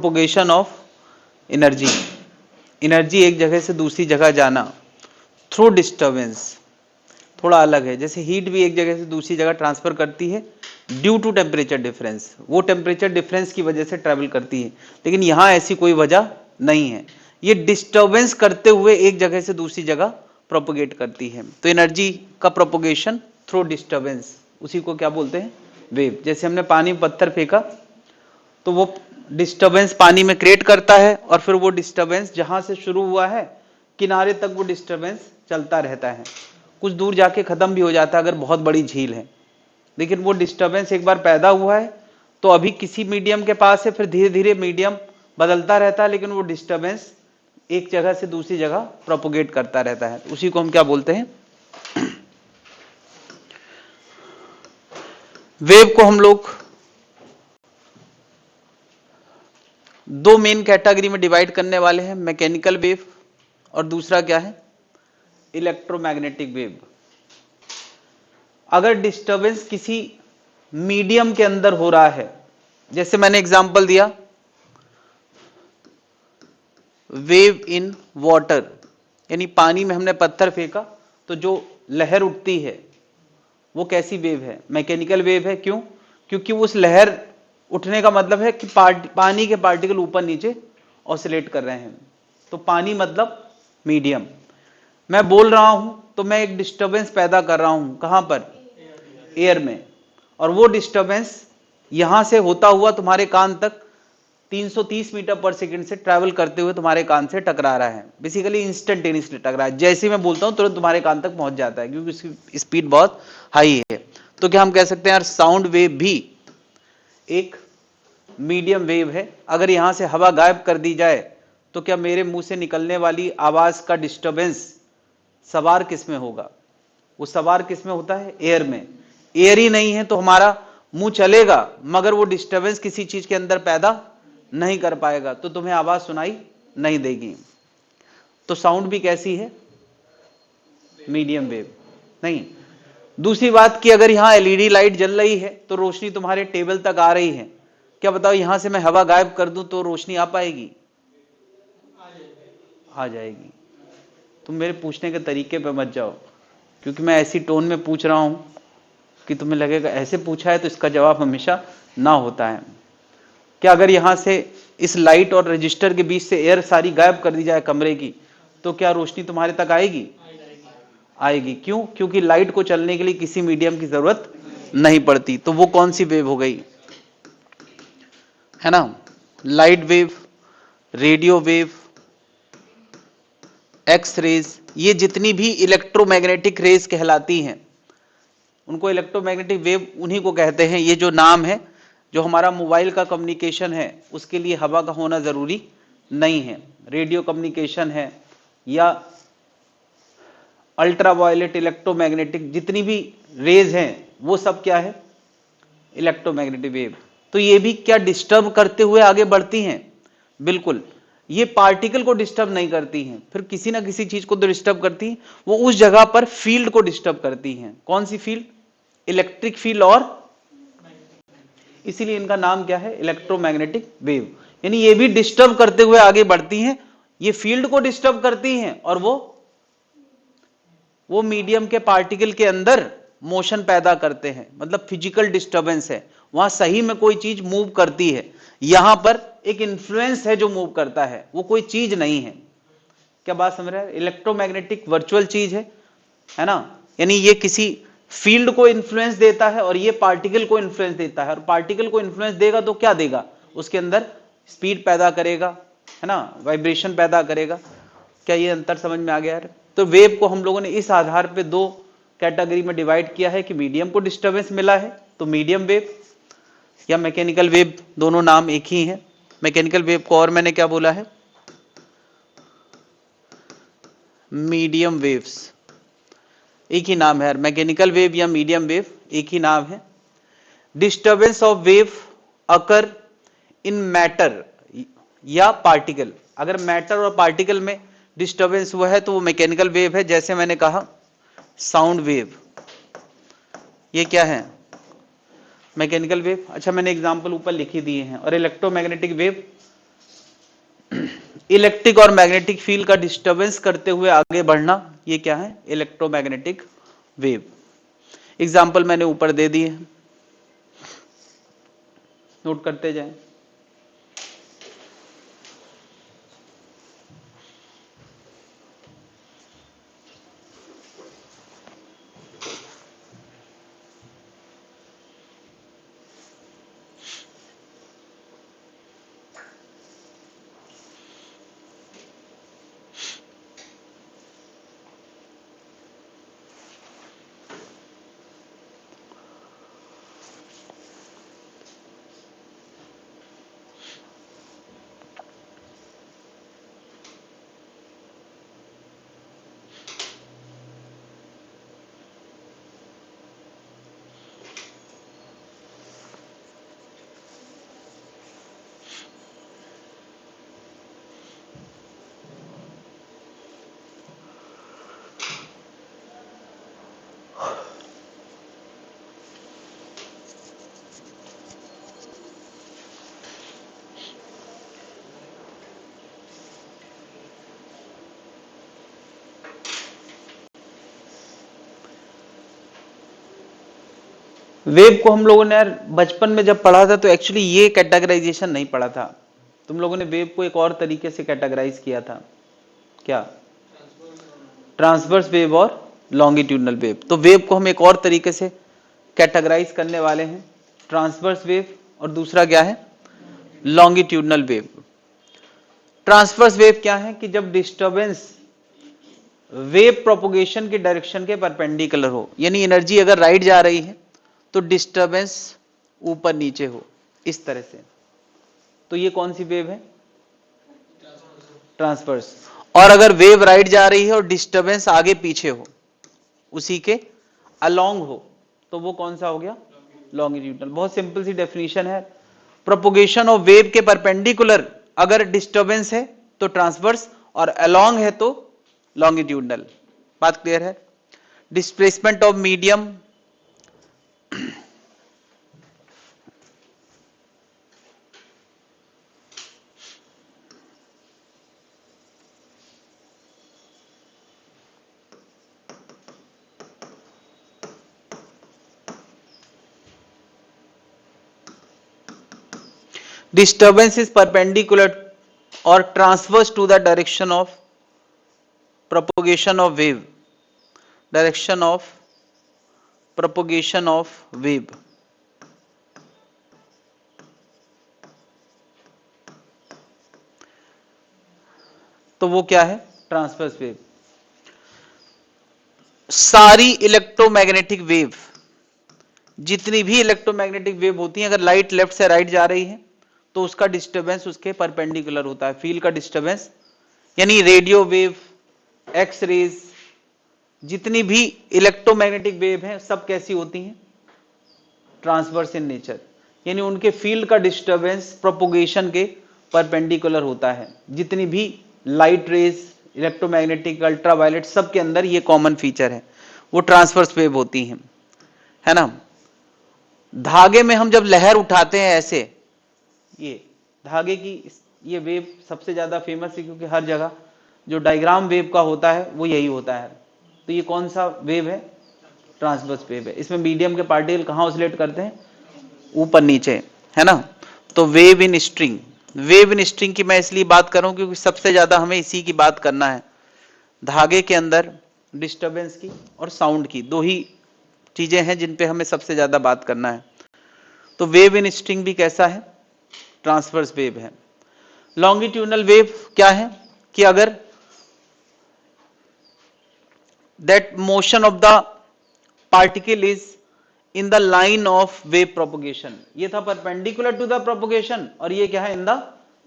Propagation of energy. Energy एक जगह से दूसरी जगह जाना थ्रू डिस्टर्बेंस थोड़ा अलग है। जैसे हीट भी एक जगह से दूसरी जगह ट्रांसफर करती है ड्यू टू टेम्परेचर डिफरेंस, वो टेम्परेचर डिफरेंस की वजह से ट्रैवल करती है, लेकिन यहाँ ऐसी कोई वजह नहीं है। ये डिस्टर्बेंस करते हुए एक जगह से दूसरी जगह प्रोपोगेट करती है। तो एनर्जी का प्रोपोगेशन थ्रू डिस्टर्बेंस, उसी को क्या बोलते हैं? वेव। जैसे हमने पानी में पत्थर फेंका तो वो डिस्टर्बेंस पानी में क्रिएट करता है और फिर वो डिस्टर्बेंस जहां से शुरू हुआ है किनारे तक वो डिस्टर्बेंस चलता रहता है, कुछ दूर जाके खत्म भी हो जाता है अगर बहुत बड़ी झील है। लेकिन वो डिस्टर्बेंस एक बार पैदा हुआ है तो अभी किसी मीडियम के पास है, फिर धीरे धीरे मीडियम बदलता रहता है, लेकिन वो डिस्टर्बेंस एक जगह से दूसरी जगह प्रोपोगेट करता रहता है। उसी को हम क्या बोलते हैं? वेव को हम लोग दो मेन कैटेगरी में डिवाइड करने वाले हैं, मैकेनिकल वेव और दूसरा क्या है? Electromagnetic wave. अगर डिस्टर्बेंस किसी मीडियम के अंदर हो रहा है, जैसे मैंने एग्जांपल दिया वेव इन वाटर, यानी पानी में हमने पत्थर फेंका तो जो लहर उठती है वो कैसी वेव है? मैकेनिकल वेव है। क्यों? क्योंकि उस लहर उठने का मतलब है कि पानी के पार्टिकल ऊपर नीचे ऑसिलेट कर रहे हैं। तो पानी मतलब मीडियम। मैं बोल रहा हूं तो मैं एक डिस्टर्बेंस पैदा कर रहा हूं, कहां पर? एयर में। और वो डिस्टर्बेंस यहां से होता हुआ तुम्हारे कान तक 330 मीटर पर सेकंड से ट्रैवल करते हुए तुम्हारे कान से टकरा रहा है। बेसिकली इंस्टेंटेनियसली टकरा है, जैसे ही मैं बोलता हूं तुरंत तुम्हारे कान तक पहुंच जाता है क्योंकि उसकी स्पीड बहुत हाई है। तो क्या हम कह सकते हैं यार साउंड वेव भी एक मीडियम वेव है। अगर यहां से हवा गायब कर दी जाए तो क्या मेरे मुंह से निकलने वाली आवाज का डिस्टर्बेंस सवार किस में होगा? वो सवार किस में होता है? एयर में। एयर ही नहीं है तो हमारा मुंह चलेगा मगर वो डिस्टर्बेंस किसी चीज के अंदर पैदा नहीं कर पाएगा, तो तुम्हें आवाज सुनाई नहीं देगी। तो साउंड भी कैसी है? Medium wave. नहीं, दूसरी बात कि अगर यहां एलईडी लाइट जल रही है तो रोशनी तुम्हारे टेबल तक आ रही है, क्या बताओ यहां से मैं हवा गायब कर दूं तो रोशनी आ पाएगी? आ जाएगी। तुम मेरे पूछने के तरीके पे मत जाओ, क्योंकि मैं ऐसी टोन में पूछ रहा हूं कि तुम्हें लगेगा ऐसे पूछा है तो इसका जवाब हमेशा ना होता है। क्या अगर यहां से इस लाइट और रजिस्टर के बीच से एयर सारी गायब कर दी जाए कमरे की, तो क्या रोशनी तुम्हारे तक आएगी? आएगी। क्यों? क्योंकि लाइट को चलने के लिए किसी मीडियम की जरूरत नहीं पड़ती। तो वो कौन सी वेव हो गई? है ना, light wave, radio wave, X rays, ये जितनी भी इलेक्ट्रोमैग्नेटिक रेज कहलाती हैं उनको इलेक्ट्रोमैग्नेटिक वेव उन्हीं को कहते हैं। ये जो नाम है, जो हमारा मोबाइल का कम्युनिकेशन है उसके लिए हवा का होना जरूरी नहीं है। रेडियो कम्युनिकेशन है या अल्ट्रावायलेट इलेक्ट्रोमैग्नेटिक जितनी भी रेज हैं वो सब क्या है? Electromagnetic wave. तो ये भी क्या डिस्टर्ब करते हुए आगे बढ़ती हैं? बिल्कुल। ये पार्टिकल को डिस्टर्ब नहीं करती हैं, फिर किसी ना किसी चीज को तो डिस्टर्ब करती हैं। वो उस जगह पर फील्ड को डिस्टर्ब करती हैं। कौन सी फील्ड? Electric field. और इसीलिए इनका नाम क्या है? Electromagnetic wave. यानी ये भी डिस्टर्ब करते हुए आगे बढ़ती हैं, ये फील्ड को डिस्टर्ब करती हैं और वो मीडियम के पार्टिकल के अंदर मोशन पैदा करते हैं, मतलब फिजिकल डिस्टर्बेंस है। वहां सही में कोई चीज मूव करती है, यहां पर एक इंफ्लुएंस है जो मूव करता है, वो कोई चीज नहीं है। क्या बात समझ रहे हैं? इलेक्ट्रोमैग्नेटिक वर्चुअल चीज है ना, यानी ये किसी फील्ड को इन्फ्लुएंस देता है और ये पार्टिकल को इन्फ्लुएंस देता है। और पार्टिकल को इन्फ्लुएंस देगा तो क्या देगा? उसके अंदर स्पीड पैदा करेगा, है ना, वाइब्रेशन पैदा करेगा। क्या ये अंतर समझ में आ गया है? तो वेव को हम लोगों ने इस आधार पे दो कैटेगरी में डिवाइड किया है कि मीडियम को डिस्टर्बेंस मिला है तो मीडियम वेव या मैकेनिकल वेव, दोनों नाम एक ही है। मैकेनिकल वेव को और मैंने क्या बोला है? Medium waves. एक ही नाम है यार, मैकेनिकल वेव या मीडियम वेव एक ही नाम है। Disturbance of wave occur in matter या पार्टिकल। अगर मैटर और पार्टिकल में डिस्टर्बेंस हुआ है तो वो मैकेनिकल वेव है। जैसे मैंने कहा साउंड वेव, ये क्या है? Mechanical wave. अच्छा, मैंने एग्जांपल ऊपर लिख ही दिए हैं। और इलेक्ट्रोमैग्नेटिक वेव इलेक्ट्रिक और मैग्नेटिक फील्ड का डिस्टर्बेंस करते हुए आगे बढ़ना, ये क्या है? Electromagnetic wave. एग्जाम्पल मैंने ऊपर दे दिए, नोट करते जाएं। वेव को हम लोगों ने यार बचपन में जब पढ़ा था तो एक्चुअली ये कैटेगराइजेशन नहीं पढ़ा था। तुम लोगों ने वेव को एक और तरीके से कैटेगराइज किया था, क्या? ट्रांसवर्स वेव और लॉन्गिट्यूडनल वेव। तो वेव को हम एक और तरीके से कैटेगराइज करने वाले हैं, ट्रांसवर्स वेव और दूसरा क्या है? Longitudinal wave. ट्रांसवर्स वेव क्या है कि जब डिस्टरबेंस वेव प्रोपोगेशन के डायरेक्शन के परपेंडिकुलर हो, यानी एनर्जी अगर राइट जा रही है तो डिस्टरबेंस ऊपर नीचे हो, इस तरह से, तो ये कौन सी वेव है? ट्रांसवर्स। और अगर वेव राइट जा रही है और डिस्टरबेंस आगे पीछे हो, उसी के अलोंग हो, तो वो कौन सा हो गया? लॉन्गिट्यूडनल। बहुत सिंपल सी डेफिनेशन है, प्रोपोगेशन ऑफ वेव के परपेंडिकुलर अगर डिस्टरबेंस है तो ट्रांसवर्स और अलोंग है तो लॉन्गिट्यूडनल। बात क्लियर है? Displacement of medium disturbance is perpendicular or transverse to the direction of propagation of wave, direction of propagation of wave। तो वो क्या है? Transverse wave. सारी इलेक्ट्रोमैग्नेटिक वेव, जितनी भी इलेक्ट्रोमैग्नेटिक वेव होती हैं, अगर लाइट लेफ्ट से राइट जा रही है तो उसका डिस्टरबेंस उसके परपेंडिकुलर होता है, फील्ड का डिस्टरबेंस। यानी रेडियो वेव, एक्स रेज, जितनी भी इलेक्ट्रोमैग्नेटिक वेव हैं सब कैसी होती हैं? ट्रांसवर्स इन नेचर, यानी उनके फील्ड का डिस्टरबेंस प्रोपोगेशन के परपेंडिकुलर होता है। जितनी भी लाइट रेज, इलेक्ट्रोमैग्नेटिक, अल्ट्रावायलेट, सब के अंदर ये कॉमन फीचर है, वो ट्रांसवर्स वेव होती हैं, है ना। धागे में हम जब लहर उठाते हैं ऐसे, ये धागे की ये वेव सबसे ज्यादा फेमस है क्योंकि हर जगह जो डायग्राम वेव का होता है वो यही होता है। तो ये कौन सा वेव है? ट्रांसवर्स वेव है। इसमें मीडियम के पार्टिकल कहां ऑसिलेट करते हैं? ऊपर नीचे, है ना। तो wave in string, wave in string की मैं इसलिए बात कर रहा हूं क्योंकि सबसे ज्यादा हमें इसी की बात करना है। धागे के अंदर डिस्टरबेंस की और साउंड की, दो ही चीजें हैं जिन पे हमें सबसे ज्यादा बात करना है। तो वेव इन स्ट्रिंग भी कैसा है? ट्रांसवर्स वेव है। लॉन्गिट्यूडनल वेव क्या है कि अगर that motion of the particle is in the line of wave propagation, ये था परपेंडिकुलर टू द प्रोपोगेशन और ये क्या है? In the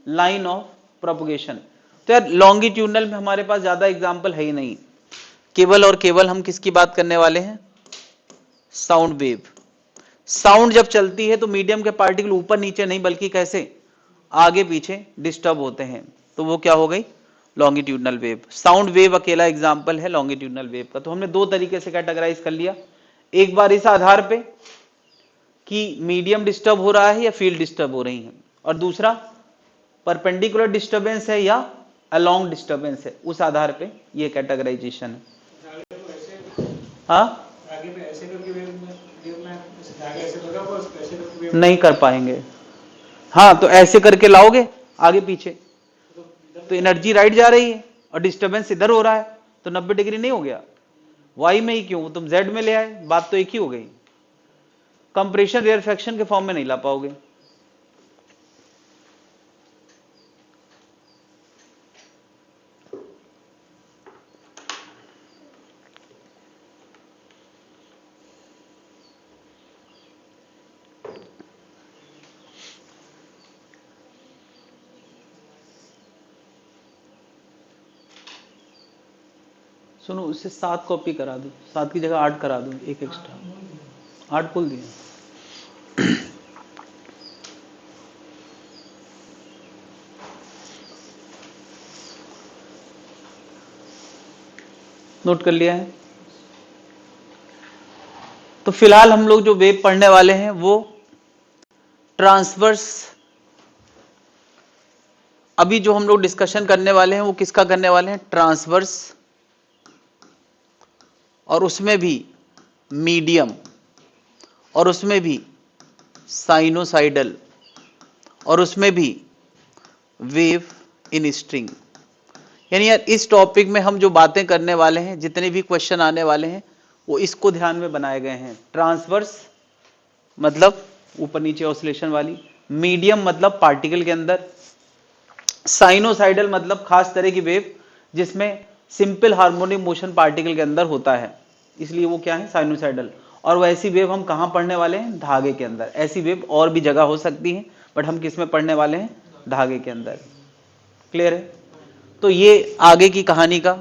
line of propagation. तो यार लॉन्गिट्यूडनल में हमारे पास ज्यादा एग्जांपल है ही नहीं, केवल और केवल हम किसकी बात करने वाले हैं? Sound wave. साउंड जब चलती है तो मीडियम के पार्टिकल ऊपर नीचे नहीं बल्कि कैसे? आगे पीछे डिस्टर्ब होते हैं, तो वो क्या हो गई? Longitudinal wave. साउंड वेव अकेला एग्जांपल है लॉन्गिट्यूडनल वेव का। तो हमने दो तरीके से कैटेगराइज कर लिया, एक बार इस आधार पे कि मीडियम डिस्टर्ब हो रहा है या फील्ड डिस्टर्ब हो रही है, और दूसरा परपेंडिकुलर डिस्टर्बेंस है या अलोंग डिस्टर्बेंस है, उस आधार पे ये कैटेगराइजेशन है। हाँ नहीं कर पाएंगे। हाँ तो ऐसे करके लाओगे आगे पीछे तो एनर्जी राइट जा रही है और डिस्टर्बेंस इधर हो रहा है, तो 90 डिग्री नहीं हो गया। वाई में ही क्यों, तुम जेड में ले आए, बात तो एक ही हो गई। कंप्रेशन रेयरफेक्शन के फॉर्म में नहीं ला पाओगे। सुनो, उससे 7 कॉपी करा दो, 7 की जगह 8 करा दो, एक एक्स्ट्रा। 8 बोल दिए। नोट कर लिया है। तो फिलहाल हम लोग जो वेव पढ़ने वाले हैं वो ट्रांसवर्स, अभी जो हम लोग डिस्कशन करने वाले हैं वो किसका करने वाले हैं, ट्रांसवर्स, और उसमें भी मीडियम, और उसमें भी साइनोसाइडल, और उसमें भी वेव इन स्ट्रिंग। यानी यार इस टॉपिक में हम जो बातें करने वाले हैं, जितने भी क्वेश्चन आने वाले हैं, वो इसको ध्यान में बनाए गए हैं। ट्रांसवर्स मतलब ऊपर नीचे ऑसिलेशन वाली, मीडियम मतलब पार्टिकल के अंदर, साइनोसाइडल मतलब खास तरह की वेव जिसमें सिंपल हार्मोनिक मोशन पार्टिकल के अंदर होता है, इसलिए वो क्या है, साइनोसाइडल। और वैसी वेव हम कहां पढ़ने वाले हैं, धागे के अंदर। ऐसी वेव और भी जगह हो सकती है, बट हम किस में पढ़ने वाले हैं, धागे के अंदर। क्लियर है। तो ये आगे की कहानी का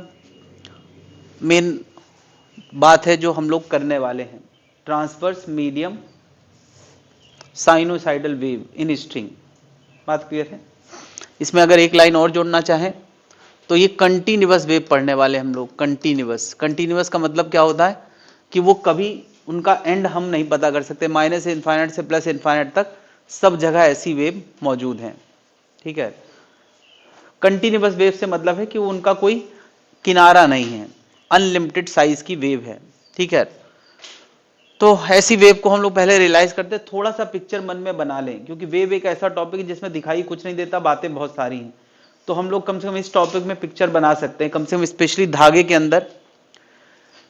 मेन बात है जो हम लोग करने वाले हैं, transverse, medium, sinusoidal wave in string. बात क्लियर है। इसमें अगर एक लाइन और जोड़ना चाहें तो ये कंटिन्यूअस वेव पढ़ने वाले हम लोग। कंटिन्यूअस, कंटिन्यूअस का मतलब क्या होता है कि वो कभी उनका एंड हम नहीं पता कर सकते, माइनस इनफाइनाइट से प्लस इनफाइनाइट तक सब जगह ऐसी वेव मौजूद हैं। ठीक है। कंटिन्यूअस वेव से मतलब है कि उनका कोई किनारा नहीं है, अनलिमिटेड साइज की वेव है। ठीक है। तो ऐसी वेव को हम लोग पहले रियलाइज करते हैं, थोड़ा सा पिक्चर मन में बना लें, क्योंकि वेव एक ऐसा टॉपिक है जिसमें दिखाई कुछ नहीं देता, बातें बहुत सारी हैं। तो हम लोग कम से कम इस टॉपिक में पिक्चर बना सकते हैं, कम से कम स्पेशली धागे के अंदर।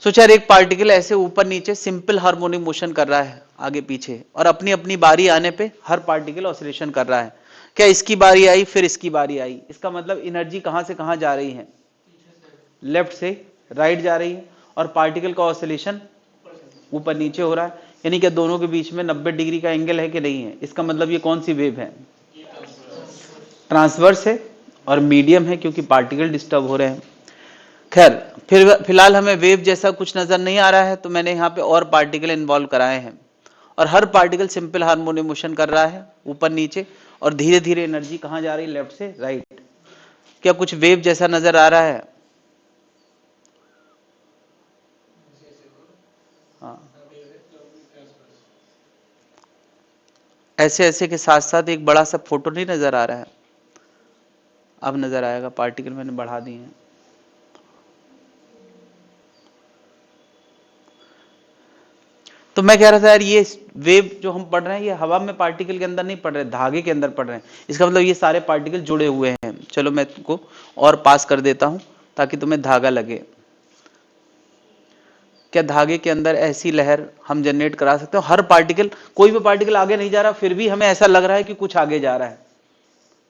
सोचा यार एक पार्टिकल ऐसे ऊपर नीचे सिंपल हार्मोनिक मोशन कर रहा है आगे पीछे, और अपनी अपनी बारी आने पे हर पार्टिकल ऑसिलेशन कर रहा है। क्या इसकी बारी आई, फिर इसकी बारी आई, इसका मतलब एनर्जी कहां से कहां जा रही है, लेफ्ट से राइट जा रही है, और पार्टिकल का ऑसिलेशन ऊपर नीचे हो रहा है। यानी कि दोनों के बीच में 90 डिग्री का एंगल है कि नहीं है। इसका मतलब ये कौन सी वेव है, ट्रांसवर्स है, और मीडियम है क्योंकि पार्टिकल डिस्टर्ब हो रहे हैं। खैर, फिर फिलहाल हमें वेव जैसा कुछ नजर नहीं आ रहा है, तो मैंने यहाँ पे और पार्टिकल इन्वॉल्व कराए हैं, और हर पार्टिकल सिंपल हार्मोनिक मोशन कर रहा है ऊपर नीचे, और धीरे धीरे एनर्जी कहाँ जा रही है, लेफ्ट से राइट। क्या कुछ वेव जैसा नजर आ रहा है? हाँ, ऐसे ऐसे के साथ साथ एक बड़ा सा फोटो नहीं नजर आ रहा है? अब नजर आएगा, पार्टिकल मैंने बढ़ा दिए हैं। तो मैं कह रहा था यार, ये वेव जो हम पढ़ रहे हैं ये हवा में पार्टिकल के अंदर नहीं पढ़ रहे, धागे के अंदर पढ़ रहे हैं। इसका मतलब ये सारे पार्टिकल जुड़े हुए हैं। चलो मैं तुमको और पास कर देता हूं ताकि तुम्हें धागा लगे। क्या धागे के अंदर ऐसी लहर हम जनरेट करा सकते हो? हर पार्टिकल, कोई भी पार्टिकल आगे नहीं जा रहा, फिर भी हमें ऐसा लग रहा है कि कुछ आगे जा रहा है।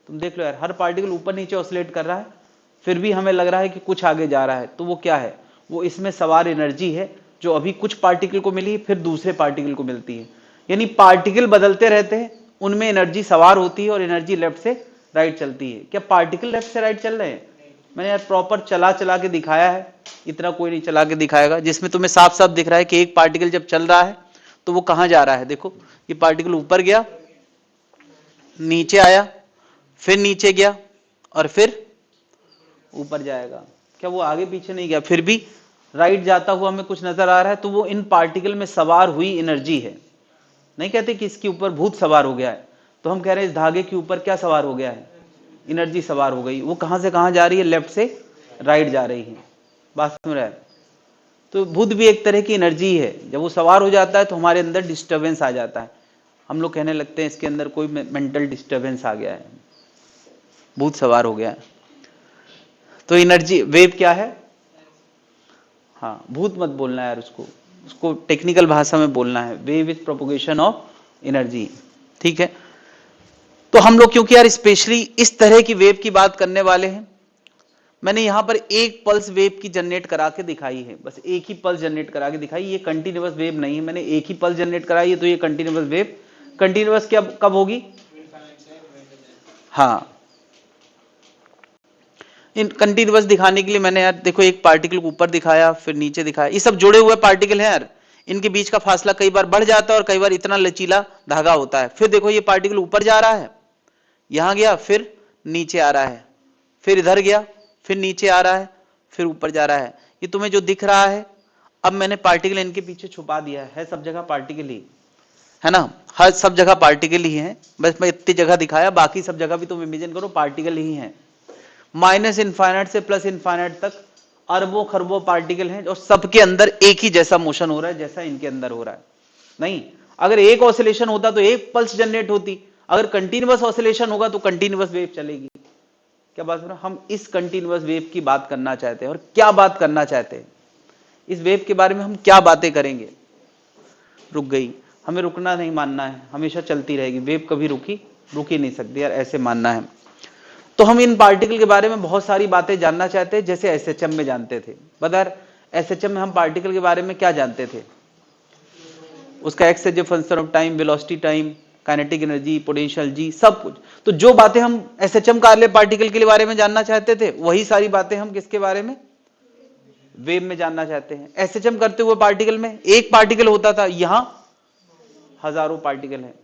तुम देख लो यार, हर पार्टिकल ऊपर नीचे ऑसिलेट कर रहा है, फिर भी हमें लग रहा है कि कुछ आगे जा रहा है। तो वो क्या है, वो इसमें सवार एनर्जी है जो अभी कुछ पार्टिकल को मिली, फिर दूसरे पार्टिकल को मिलती है। यानी पार्टिकल बदलते रहते हैं, उनमें एनर्जी सवार होती है, और एनर्जी लेफ्ट से राइट चलती है। क्या पार्टिकल लेफ्ट से राइट चल रहे हैं? मैंने यार प्रॉपर चला चला के दिखाया है, इतना कोई नहीं चला के दिखाएगा, जिसमें तुम्हें साफ साफ दिख रहा है कि एक पार्टिकल जब चल रहा है तो वो कहां जा रहा है। देखो, ये पार्टिकल ऊपर गया, नीचे आया, फिर नीचे गया, और फिर ऊपर जाएगा। क्या वो आगे पीछे नहीं गया, फिर भी राइट जाता हुआ हमें कुछ नजर आ रहा है? तो वो इन पार्टिकल में सवार हुई एनर्जी है। नहीं कहते कि इसके ऊपर भूत सवार हो गया है, तो हम कह रहे हैं इस धागे के ऊपर क्या सवार हो गया है, एनर्जी सवार हो गई, वो कहां से कहां जा रही है, लेफ्ट से राइट जा रही है। बात समझ रहा है? तो भूत भी एक तरह की एनर्जी है, जब वो सवार हो जाता है तो हमारे अंदर डिस्टर्बेंस आ जाता है, हम लोग कहने लगते हैं इसके अंदर कोई मेंटल डिस्टर्बेंस आ गया है, भूत सवार हो गया है। तो एनर्जी वेव क्या है? हाँ, भूत मत बोलना यार, उसको टेक्निकल भाषा में बोलना है, wave is propagation of energy. ठीक है, तो हम लोग क्योंकि यार स्पेशली इस तरह की वेव की बात करने वाले हैं, मैंने यहां पर एक पल्स वेव की जनरेट करा के दिखाई है, बस एक ही पल्स जनरेट करा के दिखाई, ये कंटिन्यूअस वेव नहीं है, मैंने एक ही पल्स जनरेट कराई है, तो ये कंटिन्यूअस वेव, कंटिन्यूअस क्या कब होगी? हाँ, इन कंटिन्यूअस दिखाने के लिए मैंने यार देखो एक पार्टिकल को ऊपर दिखाया फिर नीचे दिखाया, ये सब जुड़े हुए पार्टिकल हैं यार, इनके बीच का फासला कई बार बढ़ जाता है और कई बार इतना लचीला धागा होता है। फिर देखो ये पार्टिकल ऊपर जा रहा है, यहां गया, फिर नीचे आ रहा है, फिर इधर गया, फिर नीचे आ रहा है, फिर ऊपर जा रहा है। ये तुम्हें जो दिख रहा है, अब मैंने पार्टिकल इनके पीछे छुपा दिया है, सब जगह पार्टिकल ही है ना, हर सब जगह पार्टिकल ही है, बस मैं इतनी जगह दिखाया, बाकी सब जगह भी तुम इमेजिन करो पार्टिकल ही है। माइनस इनफाइनाइट से प्लस इनफाइनाइट तक अरबों खरबों पार्टिकल हैं और सबके अंदर एक ही जैसा मोशन हो रहा है जैसा इनके अंदर हो रहा है। नहीं, अगर एक ऑसिलेशन होता तो एक पल्स जनरेट होती, अगर कंटिन्यूअस ऑसिलेशन होगा तो कंटिन्यूअस वेव चलेगी। क्या बात हो रहा है? हम इस कंटिन्यूअस वेव की बात करना चाहते हैं, और क्या बात करना चाहते हैं, इस वेव के बारे में हम क्या बातें करेंगे। रुक गई, हमें रुकना नहीं मानना है, हमेशा चलती रहेगी वेव, कभी रुक ही नहीं सकती यार, ऐसे मानना है। तो हम इन पार्टिकल के बारे में बहुत सारी बातें जानना चाहते हैं, जैसे एसएचएम में जानते थे। बदर एसएचएम में हम पार्टिकल के बारे में क्या जानते थे? उसका x as a function of time, velocity time, kinetic energy, potential जी, सब कुछ। तो जो बातें हम एसएचएम कार्य पार्टिकल के बारे में जानना चाहते थे, वही सारी बातें हम किसके बारे में? वेव में जानना चाहते हैं। एसएचएम करते हुए पार्टिकल में एक पार्टिकल होता था, यहां हजारों पार्टिकल हैं।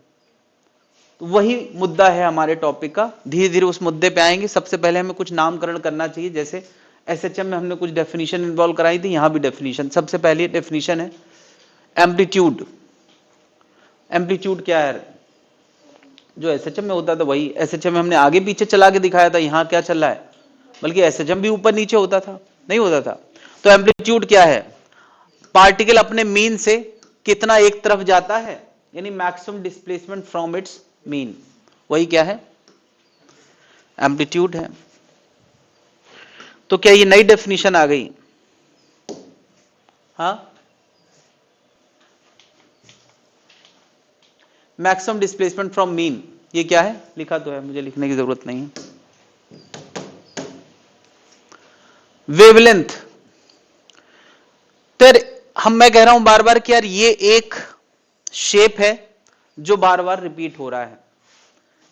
तो वही मुद्दा है हमारे टॉपिक का, धीरे धीरे उस मुद्दे पे आएंगे। सबसे पहले हमें कुछ नामकरण करना चाहिए, जैसे एसएचएम में हमने कुछ डेफिनेशन इन्वॉल्व कराई थी, यहां भी डेफिनेशन। सबसे पहली डेफिनेशन है एम्पलीट्यूड। एम्पलीट्यूड क्या है? जो एसएचएम में होता था वही एसएचएम में हमने आगे पीछे चला के दिखाया था, यहां क्या चल रहा है, बल्कि एसएचएम भी ऊपर नीचे होता था, नहीं होता था। तो एम्पलीट्यूड क्या है? पार्टिकल अपने मीन से कितना एक तरफ जाता है, यानी maximum displacement from its mean, वही क्या है? एम्पलीट्यूड है। तो क्या ये नई डेफिनेशन आ गई? हाँ, मैक्सिमम डिस्प्लेसमेंट फ्रॉम मीन, ये क्या है? लिखा तो है, मुझे लिखने की जरूरत नहीं है। वेवलेंथ, तो मैं कह रहा हूं बार बार कि यार ये एक शेप है जो बार बार रिपीट हो रहा है।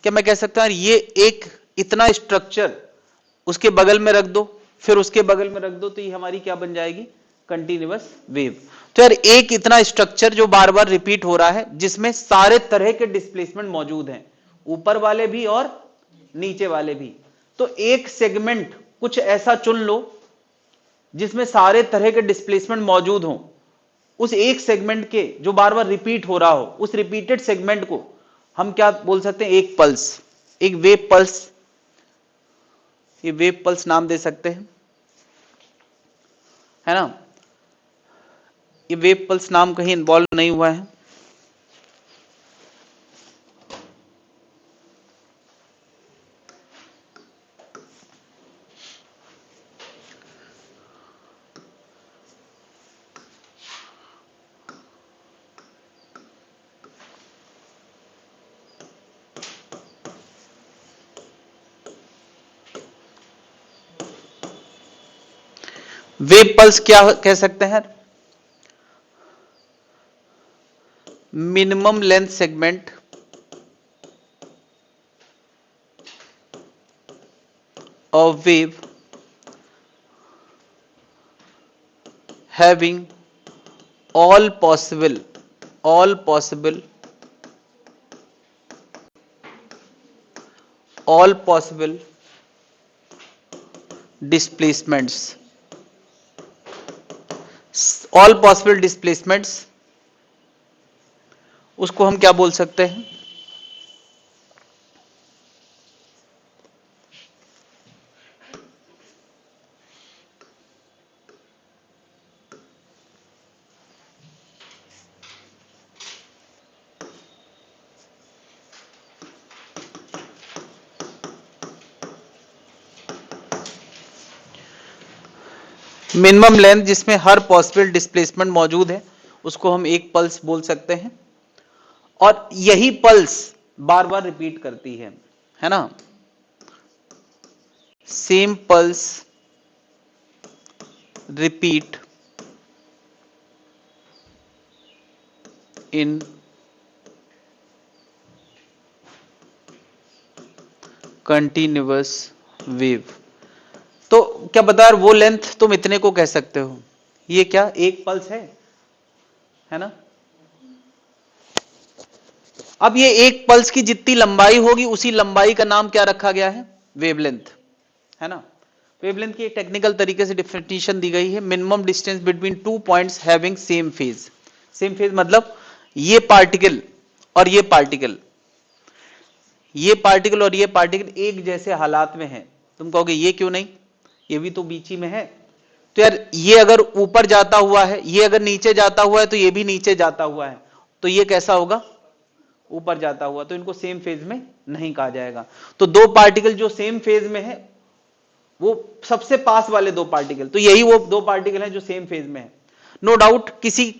क्या मैं कह सकता हूं ये एक इतना स्ट्रक्चर उसके बगल में रख दो, फिर उसके बगल में रख दो, तो ये हमारी क्या बन जाएगी? Continuous wave. तो यार एक इतना स्ट्रक्चर जो बार बार रिपीट हो रहा है, जिसमें सारे तरह के डिस्प्लेसमेंट मौजूद हैं, ऊपर वाले भी और नीचे वाले भी। तो एक सेगमेंट कुछ ऐसा चुन लो जिसमें सारे तरह के डिस्प्लेसमेंट मौजूद हों, उस एक सेगमेंट के जो बार बार रिपीट हो रहा हो, उस रिपीटेड सेगमेंट को हम क्या बोल सकते हैं? एक पल्स, एक वेव पल्स, ये वेव पल्स नाम दे सकते हैं, है ना। ये वेव पल्स नाम कहीं इन्वॉल्व नहीं हुआ है। वेव पल्स क्या कह सकते हैं? Minimum length segment of wave having all possible displacements, all possible displacements, उसको हम क्या बोल सकते हैं? मिनिमम लेंथ जिसमें हर पॉसिबल डिस्प्लेसमेंट मौजूद है उसको हम एक पल्स बोल सकते हैं, और यही पल्स बार बार रिपीट करती है ना। Same pulse repeat in continuous wave. तो क्या बता रहा, वो लेंथ तुम इतने को कह सकते हो, ये क्या एक पल्स है ना। अब ये एक पल्स की जितनी लंबाई होगी उसी लंबाई का नाम क्या रखा गया है, वेवलेंथ, है ना। वेवलेंथ की एक टेक्निकल तरीके से डिफरेंशिएशन दी गई है, minimum distance between two points having same phase. Same phase मतलब ये पार्टिकल और ये पार्टिकल, ये पार्टिकल और ये पार्टिकल एक जैसे हालात में है। तुम कहोगे ये क्यों नहीं, ये भी तो बीच ही में है। तो यार ये अगर ऊपर जाता हुआ है, ये अगर नीचे जाता हुआ है, तो ये भी नीचे जाता हुआ है, तो ये कैसा होगा, ऊपर जाता हुआ, तो इनको सेम फेज में नहीं कहा जाएगा। तो दो पार्टिकल जो सेम फेज में है, वो सबसे पास वाले दो पार्टिकल, तो यही वो दो पार्टिकल हैं जो सेम फेज में है। नो डाउट किसी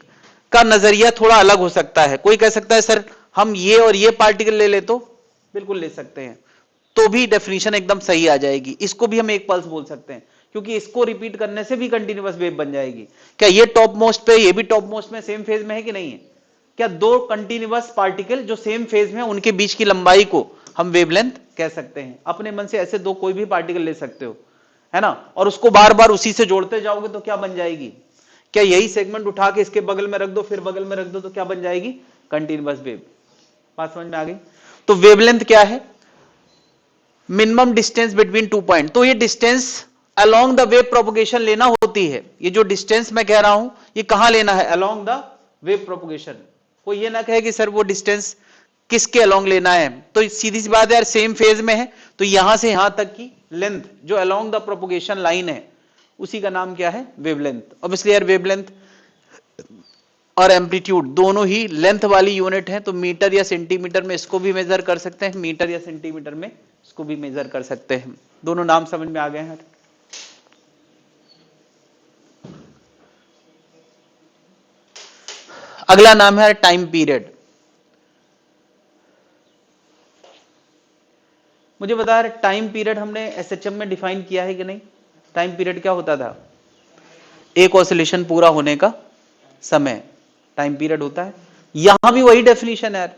का नजरिया थोड़ा अलग हो सकता है, कोई कह सकता है सर हम ये और ये पार्टिकल ले ले, तो बिल्कुल ले सकते हैं, तो भी डेफिनेशन एकदम सही आ जाएगी। इसको भी हम एक पल्स बोल सकते हैं, क्योंकि इसको रिपीट करने से भी कंटिन्यूअस वेव बन जाएगी। क्या ये टॉप मोस्ट पे, ये भी टॉप मोस्ट में सेम फेज में है कि नहीं है। क्या दो कंटिन्यूअस पार्टिकल जो सेम फेज में, उनके बीच की लंबाई को हम वेवलेंथ कह सकते हैं। अपने मन से ऐसे दो कोई भी पार्टिकल ले सकते हो, है ना, और उसको बार बार उसी से जोड़ते जाओगे तो क्या बन जाएगी। क्या यही सेगमेंट उठा के इसके बगल में रख दो, फिर बगल में रख दो, तो क्या बन जाएगी, कंटिन्यूअस वेव। बात समझ में आ गई। तो वेवलेंथ क्या है, minimum distance between two point. तो ये distance along the wave propagation लेना होती है। ये जो डिस्टेंस मैं कह रहा हूं ये कहां लेना है, अलोंग द वेव प्रोपगेशन। कोई ये ना कहे कि सर वो डिस्टेंस किसके अलोंग लेना है, तो सीधी सी बात है यार, सेम फेज में है, तो यहां से यहां तक की लेंथ जो अलोंग द प्रोपगेशन लाइन है उसी का नाम क्या है, वेवलेंथ। ऑब्वियसली यार वेवलेंथ और एम्पलीट्यूड दोनों ही लेंथ वाली यूनिट है, तो मीटर या सेंटीमीटर में इसको भी मेजर कर सकते हैं, मीटर या सेंटीमीटर में इसको भी मेजर कर सकते हैं। दोनों नाम समझ में आ गए हैं। अगला नाम है टाइम पीरियड। मुझे बता रहे टाइम पीरियड हमने एसएचएम में डिफाइन किया है कि नहीं। टाइम पीरियड क्या होता था, एक ऑसिलेशन पूरा होने का समय टाइम पीरियड होता है। यहां भी वही डेफिनेशन है,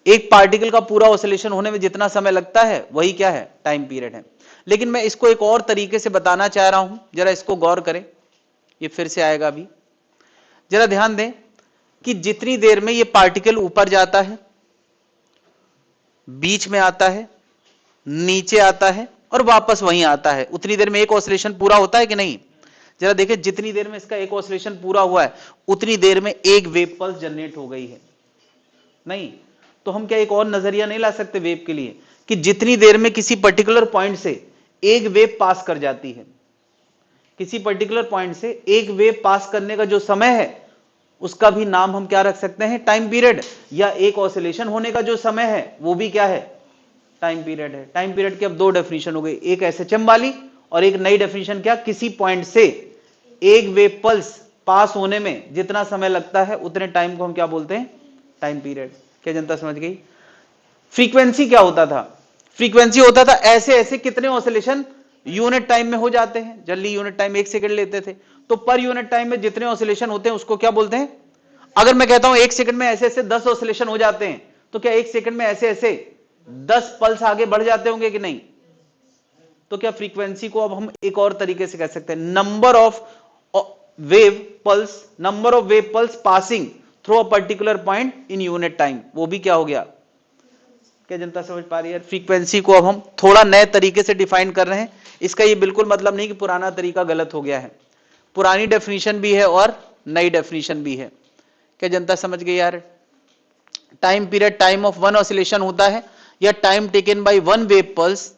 एक पार्टिकल का पूरा ऑसिलेशन होने में जितना समय लगता है वही क्या है, टाइम पीरियड है। लेकिन मैं इसको एक और तरीके से बताना चाह रहा हूं, जरा इसको गौर करें, ये फिर से आएगा अभी। जरा ध्यान दें कि जितनी देर में ये पार्टिकल ऊपर जाता है, बीच में आता है, नीचे आता है और वापस वहीं आता है, उतनी देर में एक ऑसिलेशन पूरा होता है कि नहीं। जरा देखिए जितनी देर में इसका एक ऑसिलेशन पूरा हुआ है उतनी देर में एक वेव पल्स जनरेट हो गई है। नहीं तो हम क्या एक और नजरिया नहीं ला सकते वेव के लिए, कि जितनी देर में किसी पर्टिकुलर पॉइंट से एक वेव पास कर जाती है, किसी पर्टिकुलर पॉइंट से एक वेव पास करने का जो समय है उसका भी नाम हम क्या रख सकते हैं, टाइम पीरियड। या एक ऑसिलेशन होने का जो समय है वो भी क्या है, टाइम पीरियड है। टाइम पीरियड की अब दो डेफिनेशन हो गई, एक एसएचएम वाली और एक नई डेफिनेशन क्या, किसी पॉइंट से एक वेव पल्स पास होने में जितना समय लगता है उतने टाइम को हम क्या बोलते हैं, टाइम पीरियड। क्या जनता समझ गई। फ्रीक्वेंसी क्या होता था, फ्रीक्वेंसी होता था ऐसे ऐसे कितने ऑसिलेशन यूनिट टाइम में हो जाते हैं। जनरली यूनिट टाइम 1 सेकंड लेते थे, तो पर यूनिट टाइम में जितने ऑसिलेशन होते हैं उसको क्या बोलते हैं। अगर मैं कहता हूं 1 सेकंड में ऐसे ऐसे 10 ऑसिलेशन हो जाते हैं, तो क्या 1 सेकंड में ऐसे ऐसे 10 पल्स आगे बढ़ जाते होंगे कि नहीं। तो क्या फ्रीक्वेंसी को अब हम एक और तरीके से कह सकते हैं, number of wave pulse, number of wave pulse passing through a particular point in unit time, वो भी क्या हो गया। क्या जनता समझ पा रही है। फ्रीक्वेंसी को अब हम थोड़ा नए तरीके से डिफाइन कर रहे हैं। इसका ये बिल्कुल मतलब नहीं कि पुराना तरीका गलत हो गया है, पुरानी डेफिनेशन भी है और नई डेफिनेशन भी है। क्या जनता समझ गई यार। Time period time of one oscillation होता है, या time taken by one wave pulse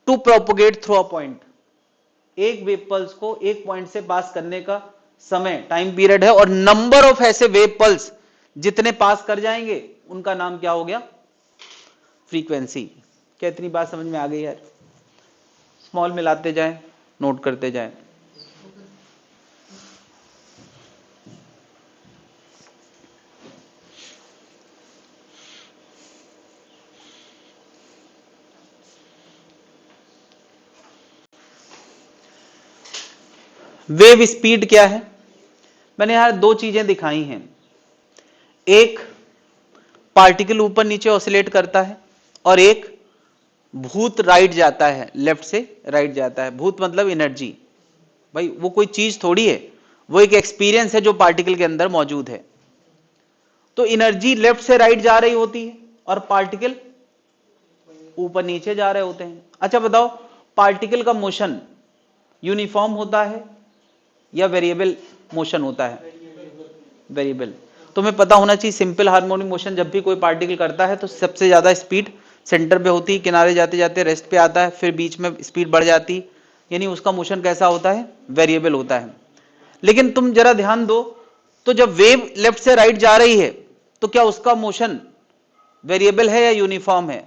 to propagate through a point. एक वेव पल्स को एक पॉइंट से पास करने का समय टाइम पीरियड है, और नंबर ऑफ ऐसे वेव पल्स जितने पास कर जाएंगे उनका नाम क्या हो गया, फ्रीक्वेंसी। क्या इतनी बात समझ में आ गई यार। स्मॉल मिलाते जाएं, नोट करते जाएं। वेव स्पीड क्या है? मैंने यहां दो चीजें दिखाई हैं, एक पार्टिकल ऊपर नीचे ऑसिलेट करता है और एक भूत राइट जाता है, लेफ्ट से राइट जाता है। भूत मतलब एनर्जी, भाई वो कोई चीज थोड़ी है, वो एक एक्सपीरियंस है जो पार्टिकल के अंदर मौजूद है। तो एनर्जी लेफ्ट से राइट जा रही होती है और पार्टिकल ऊपर नीचे जा रहे होते हैं। अच्छा बताओ, पार्टिकल का मोशन यूनिफॉर्म होता है या वेरिएबल मोशन होता है? वेरिएबल। तुम्हें पता होना चाहिए, सिंपल हार्मोनिक मोशन जब भी कोई पार्टिकल करता है तो सबसे ज्यादा स्पीड सेंटर पे होती है, किनारे जाते जाते रेस्ट पे आता है, फिर बीच में स्पीड बढ़ जाती, यानी उसका मोशन कैसा होता है? वेरिएबल होता है। लेकिन तुम जरा ध्यान दो, तो जब वेव लेफ्ट से राइट जा रही है तो क्या उसका मोशन वेरिएबल है या यूनिफॉर्म है?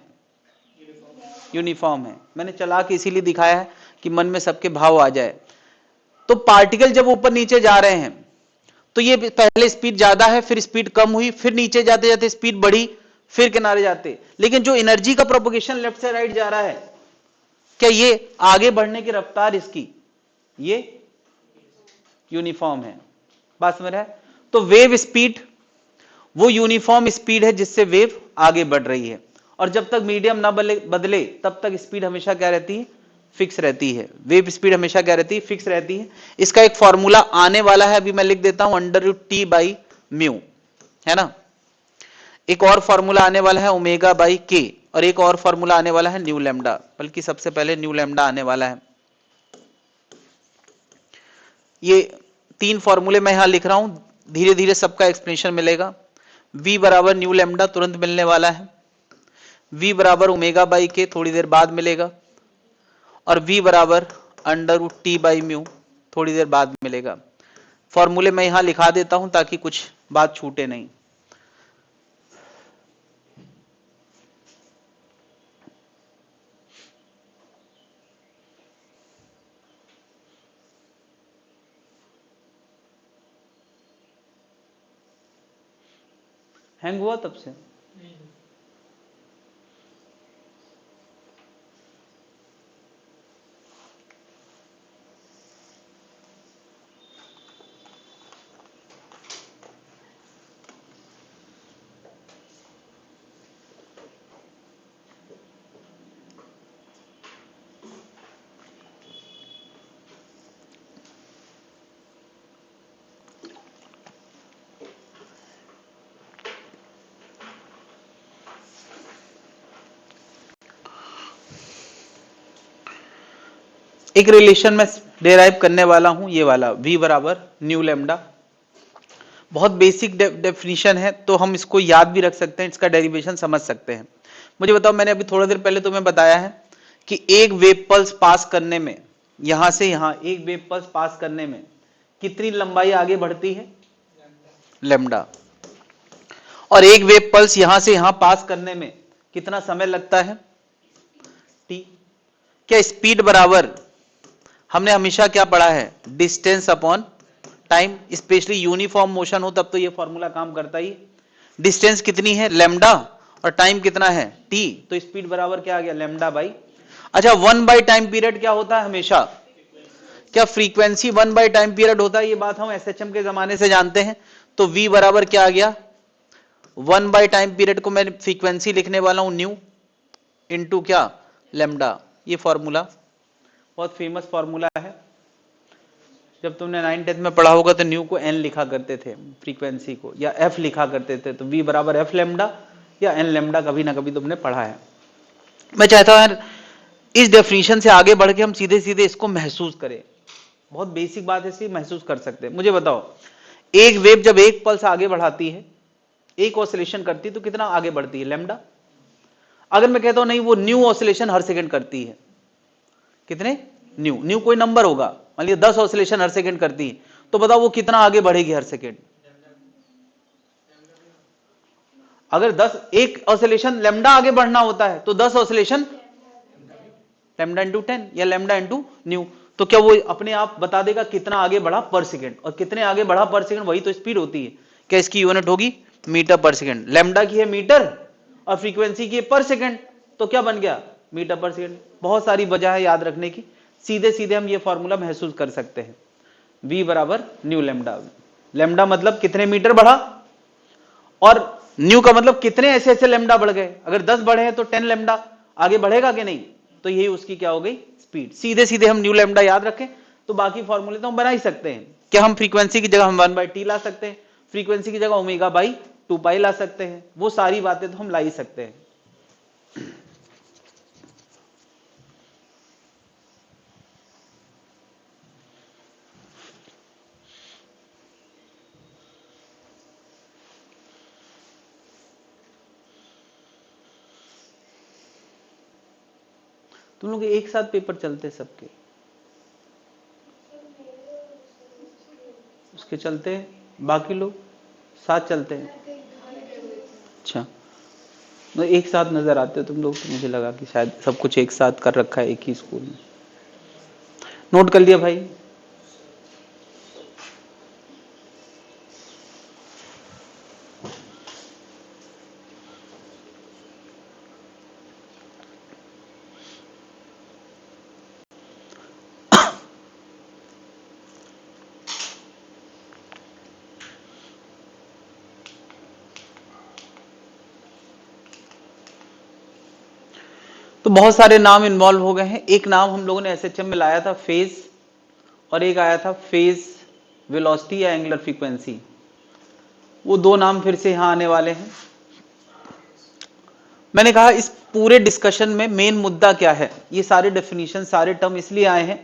यूनिफॉर्म है। मैंने चला के इसीलिए दिखाया है कि मन में सबके भाव आ जाए। तो पार्टिकल जब ऊपर नीचे जा रहे हैं तो ये पहले स्पीड ज्यादा है, फिर स्पीड कम हुई, फिर नीचे जाते जाते स्पीड बढ़ी, फिर किनारे जाते। लेकिन जो एनर्जी का प्रोपोगेशन लेफ्ट से राइट जा रहा है, क्या ये आगे बढ़ने की रफ्तार इसकी ये यूनिफॉर्म है? बात समझ रहा है? तो वेव स्पीड वो यूनिफॉर्म स्पीड है जिससे वेव आगे बढ़ रही है, और जब तक मीडियम ना बदले तब तक स्पीड हमेशा क्या रहती है? फिक्स रहती है। वेव स्पीड हमेशा क्या रहती है? फिक्स रहती है। इसका एक फॉर्मूला आने वाला है, अभी मैं लिख देता हूं, √T/μ, है ना। एक और फॉर्मूला आने वाला है ω/k, और एक और फॉर्मूला आने वाला है न्यू लैम्डा, बल्कि सबसे पहले न्यू लैम्डा आने वाला है। ये तीन फॉर्मूले मैं यहां लिख रहा हूं, धीरे धीरे सबका एक्सप्लेनेशन मिलेगा। V बराबर न्यू लैम्डा तुरंत मिलने वाला है, V बराबर ω/k थोड़ी देर बाद मिलेगा, और V बराबर √T/μ थोड़ी देर बाद मिलेगा। फॉर्मूले मैं यहां लिखा देता हूं ताकि कुछ बात छूटे नहीं। हैंग हुआ तब से? एक रिलेशन में डेराइव करने वाला हूं, ये वाला V बराबर न्यू लैम्डा। बहुत बेसिक डेफिनेशन है, तो हम इसको याद भी रख सकते हैं, इसका डेरिवेशन समझ सकते हैं। मुझे बताओ, मैंने अभी थोड़ा देर पहले तुम्हें बताया है कि एक वेव पल्स पास करने में, यहां से यहां एक वेव पल्स पास करने में कितनी लंबाई आगे बढ़ती है? लैम्डा। और एक वेव पल्स यहां से यहां पास करने में कितना समय लगता है? टी। क्या स्पीड बराबर, हमने हमेशा क्या पढ़ा है? Distance upon time. Specially uniform motion हो तब तो ये फॉर्मूला काम करता ही। डिस्टेंस कितनी है? लैम्डा, और टाइम कितना है? टी। तो स्पीड बराबर क्या आ गया? Lambda by. अच्छा, 1 टाइम पीरियड क्या होता है हमेशा? क्या फ्रीक्वेंसी 1 टाइम पीरियड होता है? ये बात हम एसएचएम के जमाने से जानते हैं। तो V बराबर क्या आ गया? 1 टाइम पीरियड को मैं फ्रीक्वेंसी लिखने वाला हूं न्यू इंटू क्या? लैम्डा। ये फॉर्मूला बहुत फेमस फॉर्मूला है, जब तुमने 9th-10th में पढ़ा होगा तो न्यू को n लिखा करते थे फ्रीक्वेंसी को, या f लिखा करते थे, तो V बराबर f लैम्डा या n लैम्डा, कभी ना कभी तुमने पढ़ा है। मैं चाहता हूं यार इस डेफिनेशन से आगे बढ़ के हम सीधे सीधे इसको महसूस करें। बहुत बेसिक बात है, इसकी महसूस कर सकते हैं। मुझे बताओ, एक वेव जब एक पल्स आगे बढ़ाती है, एक ऑसिलेशन करती है, तो कितना आगे बढ़ती है? लैम्डा। अगर मैं कहता हूं नहीं, वो न्यू ऑसिलेशन हर सेकंड करती है, कितने? न्यू। न्यू कोई नंबर होगा, मान लिया 10 ऑसिलेशन हर सेकंड करती है, तो बताओ वो कितना आगे बढ़ेगी हर सेकंड? अगर 10 एक ऑसिलेशन लैम्डा आगे बढ़ना होता है तो 10 ऑसिलेशन लैम्डा इंटू 10 या लैम्डा इंटू न्यू। तो क्या वो अपने आप बता देगा कितना आगे बढ़ा पर सेकंड, और कितने आगे बढ़ा पर सेकंड, वही तो स्पीड होती है। क्या इसकी यूनिट होगी? मीटर पर सेकंड। लैम्डा की है मीटर और फ्रीक्वेंसी की है पर सेकंड, तो क्या बन गया? मीटर पर सेकंड। बहुत सारी वजह है याद रखने की, सीधे सीधे हम ये फॉर्मूला महसूस कर सकते हैं। v बराबर न्यू लैम्डा। लैम्डा मतलब कितने मीटर बढ़ा, और न्यू का मतलब कितने ऐसे ऐसे लैम्डा बढ़ गए। अगर 10 बढ़े हैं तो 10 लैम्डा आगे बढ़ेगा कि नहीं, तो यही उसकी क्या हो गई, स्पीड। सीधे सीधे हम न्यू लैम्डा याद रखें तो बाकी फॉर्मूले तो हम बना ही सकते हैं। क्या हम फ्रीक्वेंसी की जगह हम 1/t ला सकते हैं, फ्रीक्वेंसी की जगह ओमेगा बाई 2 ला सकते हैं, वो सारी बातें तो हम ला ही सकते हैं। तुम लोग एक साथ पेपर चलते सबके, उसके चलते बाकी लोग साथ चलते हैं। अच्छा, तो एक साथ नजर आते हो तुम लोग, तो मुझे लगा कि शायद सब कुछ एक साथ कर रखा है एक ही स्कूल में। नोट कर लिया भाई। तो बहुत सारे नाम इन्वॉल्व हो गए हैं। एक नाम हम लोगों ने एसएचएम में लाया था फेज, और एक आया था फेज वेलोसिटी या एंगुलर फ्रीक्वेंसी। वो दो नाम फिर से यहां आने वाले हैं। मैंने कहा इस पूरे डिस्कशन में मेन मुद्दा क्या है, ये सारे डेफिनेशन सारे टर्म इसलिए आए हैं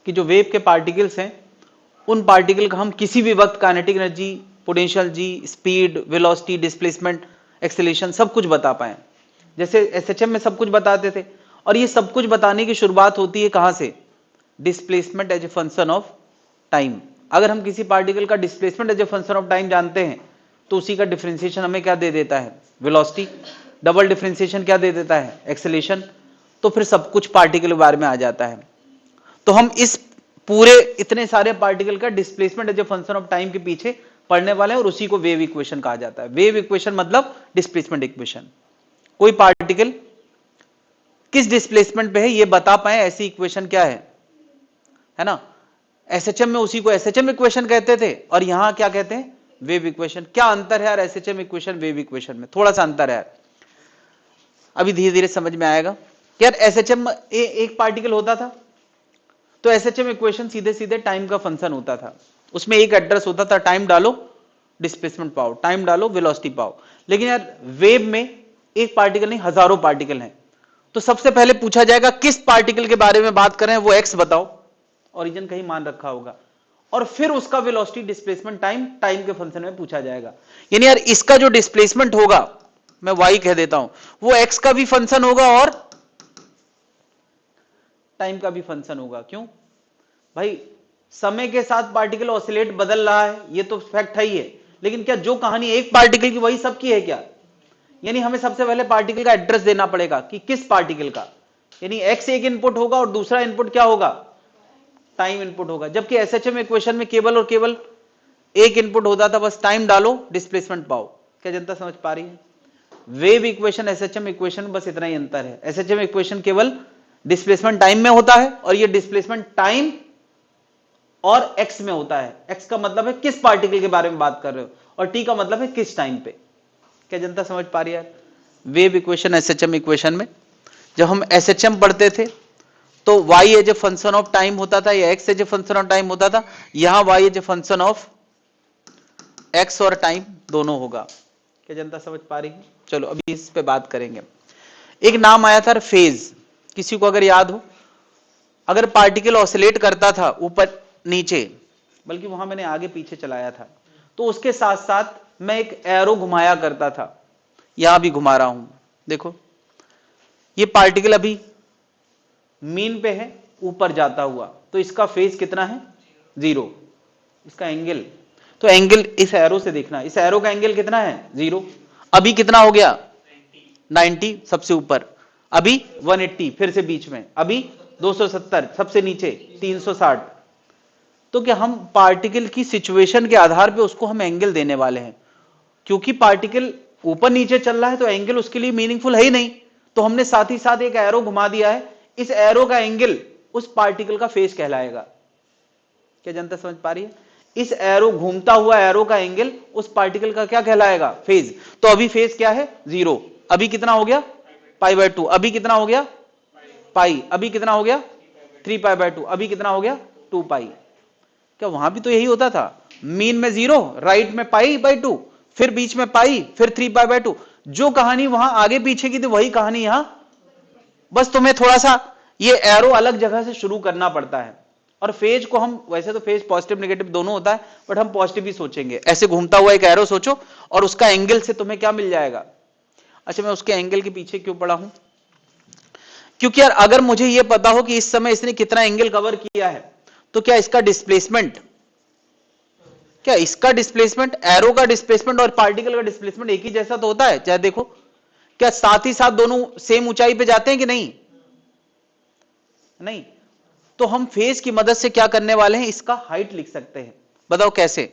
कि जो वेव के पार्टिकल्स हैं उन पार्टिकल का हम किसी भी वक्त काइनेटिक एनर्जी, पोटेंशियल जी, स्पीड, वेलोसिटी, डिस्प्लेसमेंट, एक्सेलरेशन सब कुछ बता पाए। जैसे एसएचएम में सब कुछ बताते थे, और ये सब कुछ बताने की शुरुआत होती है कहां से, displacement as a function of time. अगर हम किसी पार्टिकल का displacement as a function of time जानते हैं तो उसी का डिफरेंशिएशन हमें क्या दे देता है, वेलोसिटी। डबल डिफरेंशिएशन क्या दे देता है, एक्सेलरेशन। तो फिर सब कुछ पार्टिकल के बारे में आ जाता है। तो हम इस पूरे इतने सारे पार्टिकल का displacement as a function of time के पीछे पढ़ने वाले हैं, और उसी को वेव इक्वेशन कहा जाता है। वेव इक्वेशन मतलब डिस्प्लेसमेंट इक्वेशन। कोई पार्टिकल किस डिस्प्लेसमेंट पे है ये बता पाए ऐसी इक्वेशन क्या है ना। एसएचएम में उसी को एसएचएम इक्वेशन कहते थे, और यहां क्या कहते हैं, वेव इक्वेशन। क्या अंतर है यार एसएचएम इक्वेशन वेव इक्वेशन में, थोड़ा सा अंतर है, अभी धीरे धीरे समझ में आएगा। यार एसएचएम एक पार्टिकल होता था तो एसएचएम इक्वेशन सीधे सीधे टाइम का फंक्शन होता था। उसमें एक एड्रेस होता था, टाइम डालो डिस्प्लेसमेंट पाओ, टाइम डालो वेलोसिटी पाओ। लेकिन यार वेव में एक पार्टिकल नहीं, हजारों पार्टिकल हैं। तो सबसे पहले पूछा जाएगा किस पार्टिकल के बारे में बात कर रहे हैं, वो एक्स बताओ, ओरिजिन कहीं मान रखा होगा, और फिर उसका वेलोसिटी, डिस्प्लेसमेंट, टाइम, टाइम के फंक्शन में पूछा जाएगा। यानी यार इसका जो डिस्प्लेसमेंट होगा, मैं वाई कह देता हूं, वो एक्स का भी फंक्शन होगा और टाइम का भी फंक्शन होगा। क्यों भाई, समय के साथ पार्टिकल ऑसिलेट बदल रहा है, ये तो फैक्ट है ही है, लेकिन क्या जो कहानी एक पार्टिकल की वही सबकी है क्या। यानी हमें सबसे पहले पार्टिकल का एड्रेस देना पड़ेगा कि किस पार्टिकल का, यानी एक्स एक इनपुट होगा और दूसरा इनपुट क्या होगा, टाइम इनपुट होगा। जबकि एसएचएम इक्वेशन में केवल और केवल एक इनपुट होता था, बस टाइम डालो डिस्प्लेसमेंट पाओ। क्या जनता समझ पा रही है। वेव इक्वेशन एसएचएम इक्वेशन बस इतना ही अंतर है। एसएचएम इक्वेशन केवल डिस्प्लेसमेंट टाइम में होता है, और ये डिस्प्लेसमेंट टाइम और एक्स में होता है। एक्स का मतलब है किस पार्टिकल के बारे में बात कर रहे हो, और टी का मतलब है किस टाइम पे। क्या जनता समझ पा रही है। वेव इक्वेशन एसएचएम इक्वेशन में जब हम एसएचएम पढ़ते थे तो y as a function of time होता था या x as a function of time होता था। यहां y as a function of x और टाइम दोनों होगा। क्या जनता समझ पा रही है। चलो अभी इस पे बात करेंगे। एक नाम आया था फेज, किसी को अगर याद हो, अगर पार्टिकल ऑसिलेट करता था ऊपर नीचे, बल्कि वहां मैंने आगे पीछे चलाया था, तो उसके साथ साथ मैं एक एरो घुमाया करता था। यहां भी घुमा रहा हूं, देखो ये पार्टिकल अभी मीन पे है, ऊपर जाता हुआ, तो इसका फेज कितना है, 0। इसका एंगल, तो एंगल इस एरो से देखना, इस एरो का एंगल कितना है, 0। अभी कितना हो गया, 90 सबसे ऊपर, अभी 180 फिर से बीच में, अभी 270 सबसे नीचे, 360। तो क्या हम पार्टिकल की सिचुएशन के आधार पे उसको हम एंगल देने वाले हैं। क्योंकि पार्टिकल ऊपर नीचे चल रहा है तो एंगल उसके लिए मीनिंगफुल है ही नहीं, तो हमने साथ ही साथ एक एरो घुमा दिया है। इस एरो का एंगल उस पार्टिकल का फेज कहलाएगा। क्या जनता समझ पा रही है? इस एरो, घूमता हुआ एरो का एंगल उस पार्टिकल का क्या कहलाएगा? फेज। तो अभी फेज क्या है? 0। अभी कितना हो गया? π/2। अभी कितना हो गया? पाई। अभी कितना हो गया? 3π/2। अभी कितना हो गया? 2π। क्या वहां भी तो यही होता था? मीन में 0, राइट में π/2, फिर बीच में पाई, फिर 3π/2। जो कहानी वहां आगे पीछे की थी वही कहानी यहां, बस तुम्हें थोड़ा सा ये एरो अलग जगह से शुरू करना पड़ता है। और फेज को हम, वैसे तो फेज पॉजिटिव नेगेटिव दोनों होता है, बट हम पॉजिटिव ही सोचेंगे। ऐसे घूमता हुआ एक एरो सोचो और उसका एंगल से तुम्हें क्या मिल जाएगा? अच्छा, मैं उसके एंगल के पीछे क्यों पड़ा हूं? क्योंकि यार अगर मुझे यह पता हो कि इस समय इसने कितना एंगल कवर किया है, तो क्या इसका डिस्प्लेसमेंट, क्या इसका डिस्प्लेसमेंट, एरो का डिस्प्लेसमेंट और पार्टिकल का डिस्प्लेसमेंट एक ही जैसा तो होता है? चाहे देखो, क्या साथ ही साथ दोनों सेम ऊंचाई पे जाते हैं कि नहीं? नहीं। तो हम फेज की मदद से क्या करने वाले हैं? इसका हाइट लिख सकते हैं। बताओ कैसे?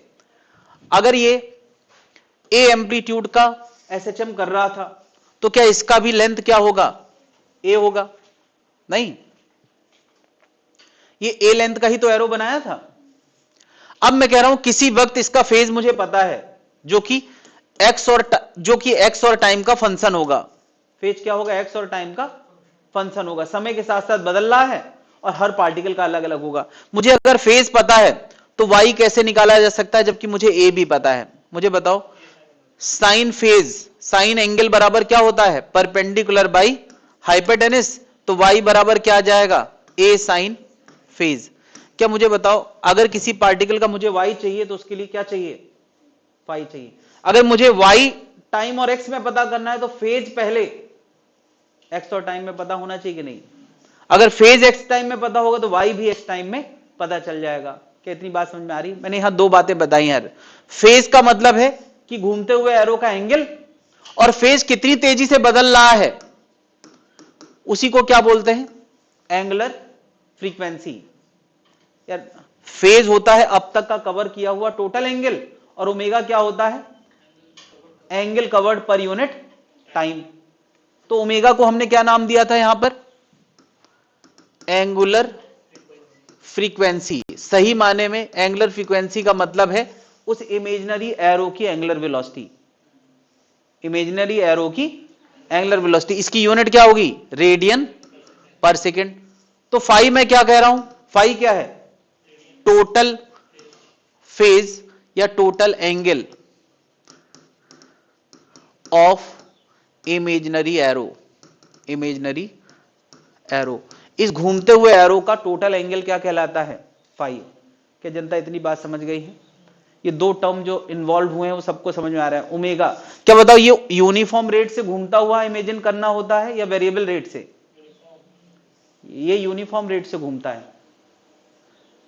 अगर ये ए एम्पलीट्यूड का एसएचएम कर रहा था, तो क्या इसका भी लेंथ क्या होगा? ए होगा? नहीं, ये ए लेंथ का ही तो एरो बनाया था। अब मैं कह रहा हूं किसी वक्त इसका फेज मुझे पता है, जो कि एक्स और टाइम का फंक्शन होगा। फेज क्या होगा? एक्स और टाइम का फंक्शन होगा। समय के साथ साथ बदल रहा है और हर पार्टिकल का अलग अलग होगा। मुझे अगर फेज पता है तो वाई कैसे निकाला जा सकता है, जबकि मुझे ए भी पता है? मुझे बताओ। साइन फेज, साइन एंगल बराबर क्या होता है? Perpendicular by hypotenuse. तो वाई बराबर क्या आ जाएगा? ए साइन फेज। क्या मुझे बताओ, अगर किसी पार्टिकल का मुझे वाई चाहिए तो उसके लिए क्या चाहिए? फाई चाहिए। अगर मुझे वाई टाइम और एक्स में पता करना है तो फेज पहले एक्स और टाइम में पता होना चाहिए कि नहीं? अगर फेज एक्स टाइम में पता होगा तो वाई भी एक्स टाइम में पता चल जाएगा। क्या इतनी बात समझ में आ रही? मैंने यहां दो बातें बताई यार। फेज का मतलब है कि घूमते हुए एरो का एंगल, और फेज कितनी तेजी से बदल रहा है उसी को क्या बोलते हैं? Angular frequency. यार फेज होता है अब तक का कवर किया हुआ टोटल एंगल, और ओमेगा क्या होता है? Angle covered per unit time. तो ओमेगा को हमने क्या नाम दिया था यहां पर? Angular frequency. सही माने में एंगुलर फ्रीक्वेंसी का मतलब है उस इमेजिनरी एरो की एंगुलर वेलोसिटी। इमेजिनरी एरो की एंगुलर वेलोसिटी, इसकी यूनिट क्या होगी? रेडियन पर सेकेंड। तो फाई मैं क्या कह रहा हूं? फाई क्या है? टोटल फेज या total angle of imaginary arrow. Imaginary arrow, इस घूमते हुए एरो का टोटल एंगल क्या कहलाता है? फाई। क्या जनता इतनी बात समझ गई है? ये दो टर्म जो इन्वॉल्व हुए हैं वो सबको समझ में आ रहा है? ओमेगा, क्या बताओ ये यूनिफॉर्म रेट से घूमता हुआ इमेजिन करना होता है या वेरिएबल रेट से? ये यूनिफॉर्म रेट से घूमता है।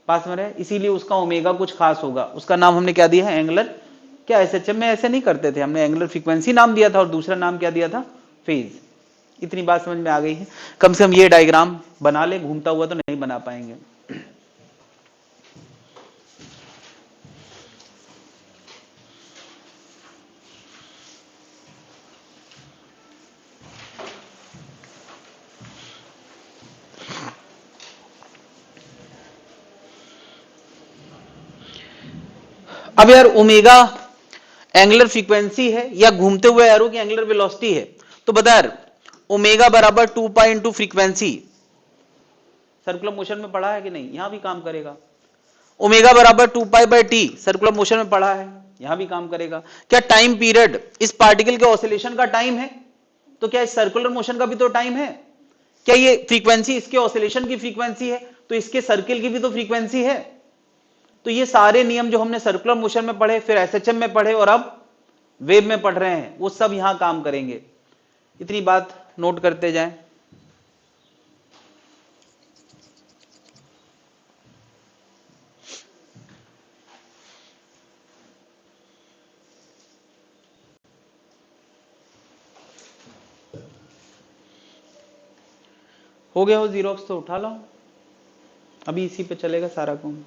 पास में रहे, इसीलिए उसका ओमेगा कुछ खास होगा। उसका नाम हमने क्या दिया है? एंगुलर। क्या एसएचएम में ऐसे नहीं करते थे? हमने एंगुलर फ्रीक्वेंसी नाम दिया था और दूसरा नाम क्या दिया था? फेज। इतनी बात समझ में आ गई है? कम से कम ये डायग्राम बना ले, घूमता हुआ तो नहीं बना पाएंगे। अब यार ओमेगा एंगुलर फ्रीक्वेंसी है या घूमते हुए एरो की एंगुलर वेलोसिटी है, तो बता यार ओमेगा बराबर 2π इंटू फ्रीक्वेंसी। सर्कुलर मोशन में पढ़ा है कि नहीं? यहां भी काम करेगा। ओमेगा बराबर 2π/t, सर्कुलर मोशन में पढ़ा है, यहां भी काम करेगा। क्या टाइम पीरियड इस पार्टिकल के ऑसिलेशन का टाइम है? तो क्या इस सर्कुलर मोशन का भी तो टाइम है? क्या ये फ्रीक्वेंसी इसके ऑसिलेशन की फ्रीक्वेंसी है, तो इसके सर्किल की भी तो फ्रीक्वेंसी है। तो ये सारे नियम जो हमने सर्कुलर मोशन में पढ़े, फिर एसएचएम में पढ़े और अब वेव में पढ़ रहे हैं, वो सब यहां काम करेंगे। इतनी बात नोट करते जाएं। हो गया हो जीरोक्स तो उठा लो, अभी इसी पे चलेगा सारा काम।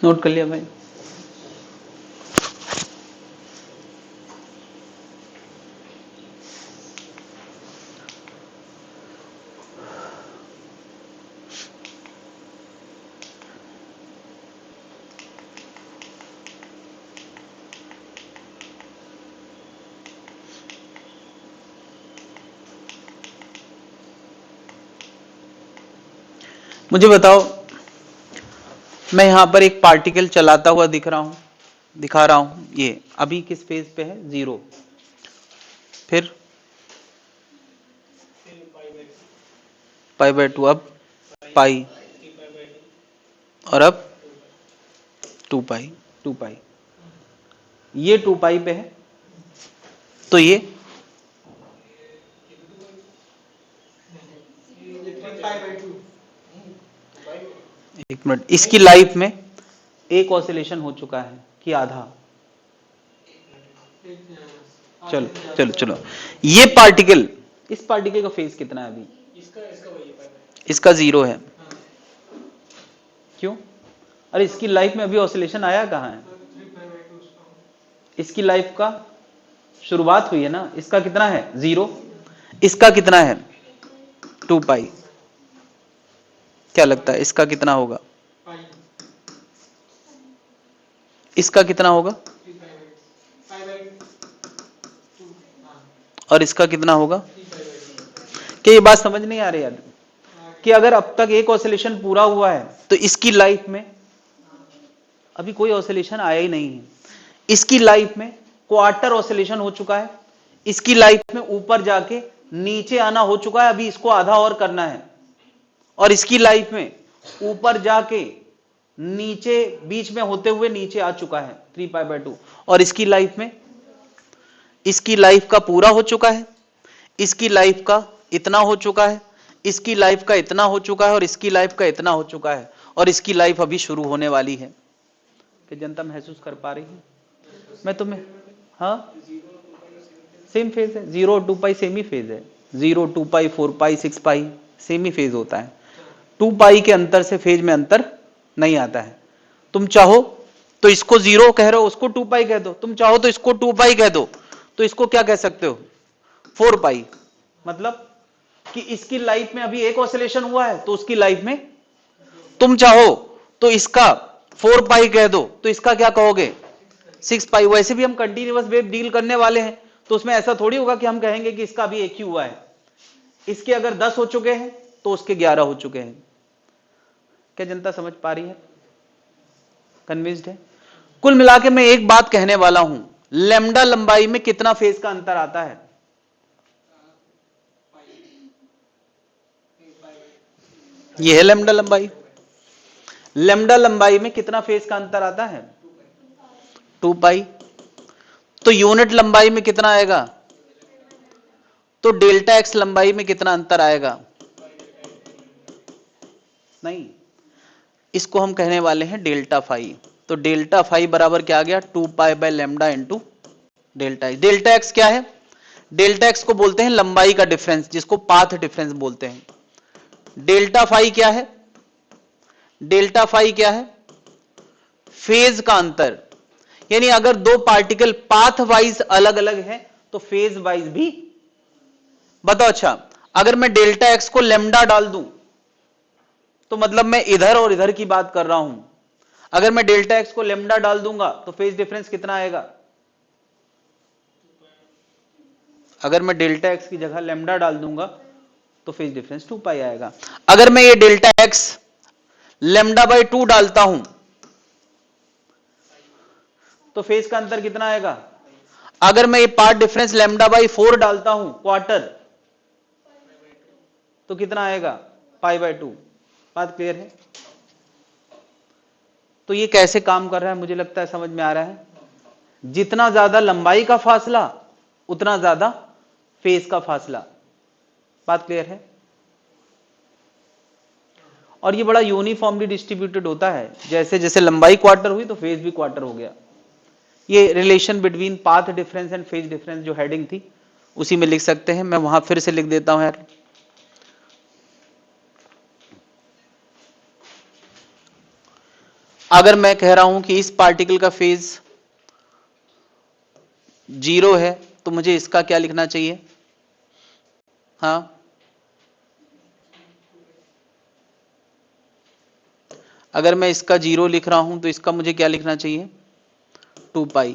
नोट कर लिया भाई? मुझे बताओ, मैं यहां पर एक पार्टिकल चलाता हुआ दिखा रहा हूं, ये अभी किस फेज पे है? 0। फिर π/2, अब पाई, और अब 2π। ये 2π पे है, तो ये एक मिनट, इसकी लाइफ में एक ऑसिलेशन हो चुका है कि आधा? चलो ये पार्टिकल, इस पार्टिकल का फेज कितना है अभी? इसका 0 है। क्यों? अरे इसकी लाइफ में अभी ऑसिलेशन आया कहां है? इसकी लाइफ का शुरुआत हुई है ना। इसका कितना है? 0। इसका कितना है? 2π। क्या लगता है इसका कितना होगा? इसका कितना होगा? और इसका कितना होगा? क्या ये बात समझ नहीं आ रही यार? कि अगर अब तक एक ऑसिलेशन पूरा हुआ है तो इसकी लाइफ में अभी कोई ऑसिलेशन आया ही नहीं है। इसकी लाइफ में क्वार्टर ऑसिलेशन हो चुका है, इसकी लाइफ में ऊपर जाके नीचे आना हो चुका है, अभी इसको आधा और करना है। और इसकी लाइफ में ऊपर जाके नीचे बीच में होते हुए नीचे आ चुका है 3π/2। और इसकी लाइफ में, इसकी लाइफ का पूरा हो चुका है, इसकी लाइफ का इतना हो चुका है, इसकी लाइफ का इतना हो चुका है, और इसकी लाइफ का इतना हो चुका है, और इसकी लाइफ अभी शुरू होने वाली है। कि जनता महसूस कर पा रही है मैं तुम्हें? हाँ, सेम फेज है। 0 और 2π सेम ही फेज है। 0, 2π, 4π, 6π सेम ही फेज होता है। 2π के अंतर से फेज में अंतर नहीं आता है। तुम चाहो तो इसको 0 कह रहे हो, उसको 2π कह दो। तुम चाहो तो इसको 2π कह दो, तो इसको क्या कह सकते हो? 4π। मतलब कि इसकी लाइफ में अभी एक ऑसिलेशन हुआ है, तो उसकी लाइफ में तुम चाहो तो इसका 4π कह दो, तो इसका क्या कहोगे? 6π। वैसे भी हम कंटिन्यूअस वेव डील करने वाले हैं, तो उसमें ऐसा थोड़ी होगा कि हम कहेंगे कि इसका अभी एक ही हुआ है। इसके अगर 10 हो चुके हैं तो उसके 11 हो चुके हैं। क्या जनता समझ पा रही है? कन्विंस्ड है? कुल मिला के मैं एक बात कहने वाला हूं, लैम्डा लंबाई में कितना फेज का अंतर आता है? यह है लैम्डा लंबाई। लैम्डा लंबाई में कितना फेज का अंतर आता है? 2π। तो यूनिट लंबाई में कितना आएगा? तो डेल्टा एक्स लंबाई में कितना अंतर आएगा? नहीं, इसको हम कहने वाले हैं डेल्टा फाई। तो डेल्टा फाई बराबर क्या आ गया? 2π/λ into delta x. Delta x क्या है? डेल्टा एक्स को बोलते हैं लंबाई का डिफरेंस, जिसको पाथ डिफरेंस बोलते हैं। डेल्टा फाई क्या है? डेल्टा फाई क्या है? फेज का अंतर। यानी अगर दो पार्टिकल पाथ वाइज अलग अलग है तो फेज वाइज भी। बताओ, अच्छा अगर मैं डेल्टा एक्स को लेमडा डाल दूं तो मतलब मैं इधर और इधर की बात कर रहा हूं। अगर मैं डेल्टा एक्स को लेमडा डाल दूंगा तो फेज डिफरेंस कितना आएगा? अगर मैं डेल्टा एक्स की जगह लेमडा डाल दूंगा तो फेज डिफरेंस 2 पाई आएगा। अगर मैं ये डेल्टा एक्स लेमडा बाई 2 डालता हूं तो फेज का अंतर कितना आएगा? अगर मैं ये पार्ट डिफरेंस लेमडा बाई 4 डालता हूं क्वार्टर, तो कितना आएगा? Pi by 2। बात क्लियर है? तो ये कैसे काम कर रहा है मुझे लगता है समझ में आ रहा है। जितना ज्यादा लंबाई का फासला उतना ज्यादा फेज का फासला। बात क्लियर है? और ये बड़ा यूनिफॉर्मली डिस्ट्रीब्यूटेड होता है, जैसे जैसे लंबाई क्वार्टर हुई तो फेज भी क्वार्टर हो गया। ये relation between path difference and phase difference जो हेडिंग थी उसी में लिख सकते हैं। मैं वहां फिर से लिख देता हूं यार। अगर मैं कह रहा हूं कि इस पार्टिकल का फेज 0 है तो मुझे इसका क्या लिखना चाहिए? हाँ, अगर मैं इसका 0 लिख रहा हूं तो इसका मुझे क्या लिखना चाहिए? 2 पाई।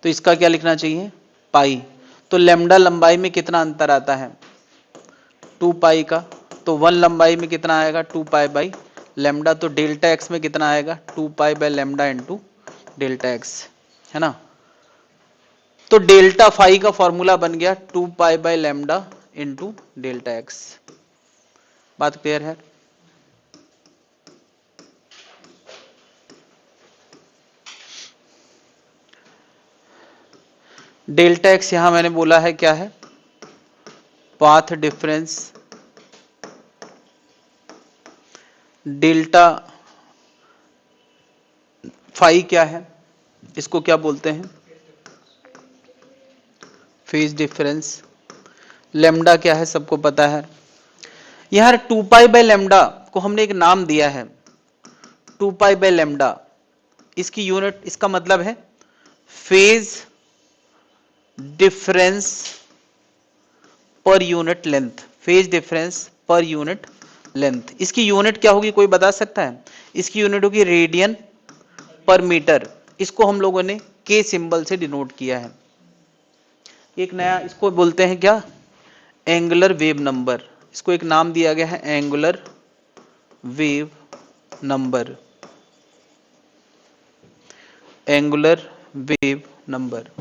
तो इसका क्या लिखना चाहिए? पाई। तो लेमडा लंबाई में कितना अंतर आता है? 2 पाई का। तो 1 लंबाई में कितना आएगा? 2 पाई बाई लेमडा। तो डेल्टा एक्स में कितना आएगा? 2 pi by lambda into delta x, है ना। तो डेल्टा फाई का फॉर्मूला बन गया 2 pi by lambda into delta x. बात क्लियर है? डेल्टा एक्स यहां मैंने बोला है क्या है? Path difference. डेल्टा फाई क्या है? इसको क्या बोलते हैं? Phase difference. लेमडा क्या है सबको पता है। यहां 2 पाई बाई लेमडा को हमने एक नाम दिया है, 2 पाई बाई लेमडा। इसकी यूनिट, इसका मतलब है phase difference per unit length. Phase difference per unit length. इसकी यूनिट क्या होगी कोई बता सकता है? इसकी यूनिट होगी रेडियन पर मीटर। इसको हम लोगों ने के सिंबल से डिनोट किया है। एक नया इसको बोलते हैं क्या? Angular wave number. इसको एक नाम दिया गया है angular wave number. Angular wave number.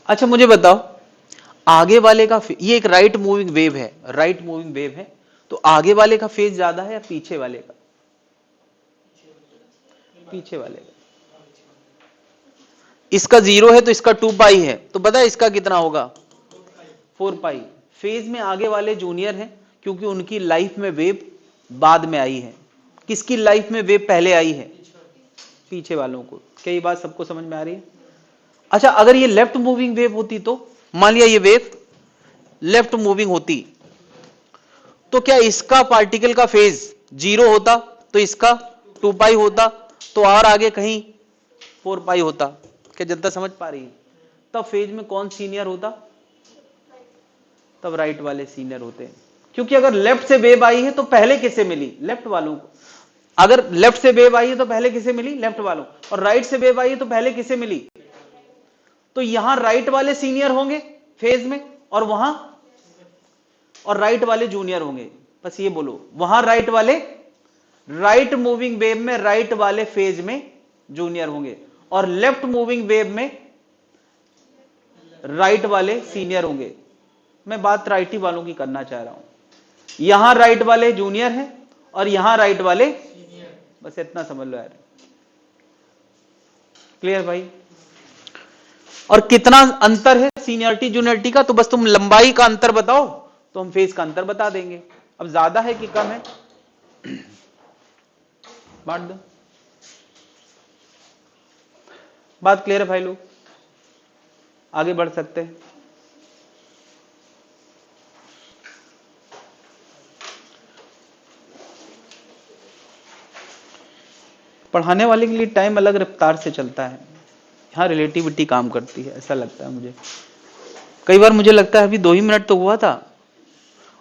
अच्छा मुझे बताओ, आगे वाले का ये एक राइट मूविंग वेव है, राइट मूविंग वेव है, तो आगे वाले का फेज ज्यादा है या पीछे वाले का? पीछे वाले का। इसका 0 है तो इसका 2 पाई है, तो पता है इसका कितना होगा? 4 पाई। फेज में आगे वाले जूनियर हैं क्योंकि उनकी लाइफ में वेव बाद में आई है। किसकी लाइफ में वेव पहले आई है? पीछे वालों को। क्या ये बात सबको समझ में आ रही है? अच्छा, अगर ये लेफ्ट मूविंग वेव होती तो मान लिया ये वेव लेफ्ट मूविंग होती तो क्या इसका पार्टिकल का फेज 0 होता तो इसका 2 पाई होता, तो और आगे कहीं 4 पाई होता। क्या जनता समझ पा रही है? तब फेज में कौन सीनियर होता? तब राइट वाले सीनियर होते हैं, क्योंकि अगर लेफ्ट से वेव आई है तो पहले किसे मिली? लेफ्ट वालों को। अगर लेफ्ट से वेव आई है तो पहले किसे मिली? लेफ्ट वालों। और राइट से वेव आई है तो पहले किसे मिली? तो यहां राइट वाले सीनियर होंगे फेज में, और वहां और राइट वाले जूनियर होंगे। बस ये बोलो, वहां राइट वाले राइट मूविंग वेव में राइट वाले फेज में जूनियर होंगे, और लेफ्ट मूविंग वेव में राइट वाले सीनियर होंगे। मैं बात राइटी वालों की करना चाह रहा हूं। यहां राइट वाले जूनियर हैं और यहां राइट वाले, बस इतना समझ लो यार। क्लियर भाई? और कितना अंतर है सीनियरिटी जूनियरिटी का? तो बस तुम लंबाई का अंतर बताओ तो हम फेज का अंतर बता देंगे। अब ज्यादा है कि कम है? बांट दो। बात क्लियर है भाई लोग? आगे बढ़ सकते हैं। पढ़ाने वाले के लिए टाइम अलग रफ्तार से चलता है। यहाँ रिलेटिविटी काम करती है, ऐसा लगता है मुझे। कई बार मुझे लगता है अभी 2 ही मिनट तो हुआ था,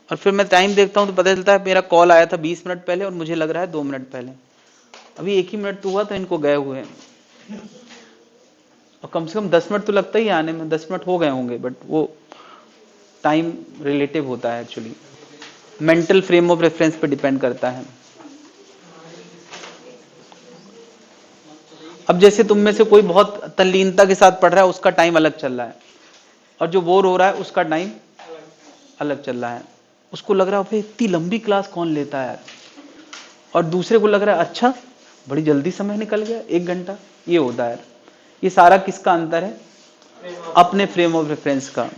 और फिर मैं टाइम देखता हूँ तो पता चलता है मेरा कॉल आया था 20 मिनट पहले और मुझे लग रहा है 2 मिनट पहले। अभी 1 ही मिनट तो हुआ तो इनको गए हुए हैं, और कम से कम 10 मिनट तो लगता ही आने में, 10 मिनट हो गए होंगे, बट वो टाइम रिलेटिव होता है actually, mental frame of reference पे डिपेंड करता है। अब जैसे तुम में से कोई बहुत तल्लीनता के साथ पढ़ रहा है, उसका टाइम अलग चल रहा है, और जो बोर हो रहा है उसका टाइम अलग चल रहा है। उसको लग रहा है भाई इतनी लंबी क्लास कौन लेता है यार, और दूसरे को लग रहा है अच्छा बड़ी जल्दी समय निकल गया 1 घंटा। ये होता है, ये सारा किसका अंतर है? अपने फ्रेम ऑफ रेफरेंस का।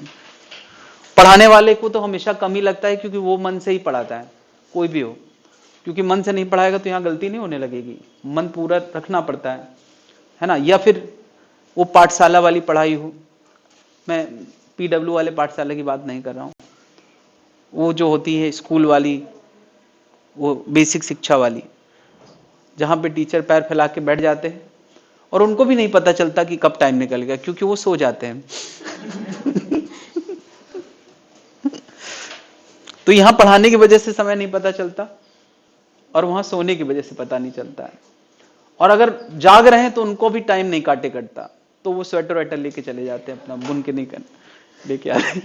पढ़ाने वाले को तो हमेशा कम ही लगता है, क्योंकि वो मन से ही पढ़ाता है, कोई भी हो, क्योंकि मन से नहीं पढ़ाएगा तो यहाँ गलती नहीं होने लगेगी, मन पूरा रखना पड़ता है ना। या फिर वो पाठशाला वाली पढ़ाई हो, मैं PW वाले पाठशाला की बात नहीं कर रहा हूँ, वो जो होती है स्कूल वाली, वो बेसिक शिक्षा वाली, जहाँ पे टीचर पैर फैला के बैठ जाते हैं और उनको भी नहीं पता चलता कि कब टाइम निकल गया, क्योंकि वो सो जाते हैं। तो यहाँ पढ़ाने की वजह से समय नहीं पता चलता, और वहां सोने की वजह से पता नहीं चलता है। और अगर जाग रहे हैं तो उनको भी टाइम नहीं काटे कटता, तो वो स्वेटर वेटर लेके चले जाते हैं, अपना बुन के नहीं कर लेके आ रहे।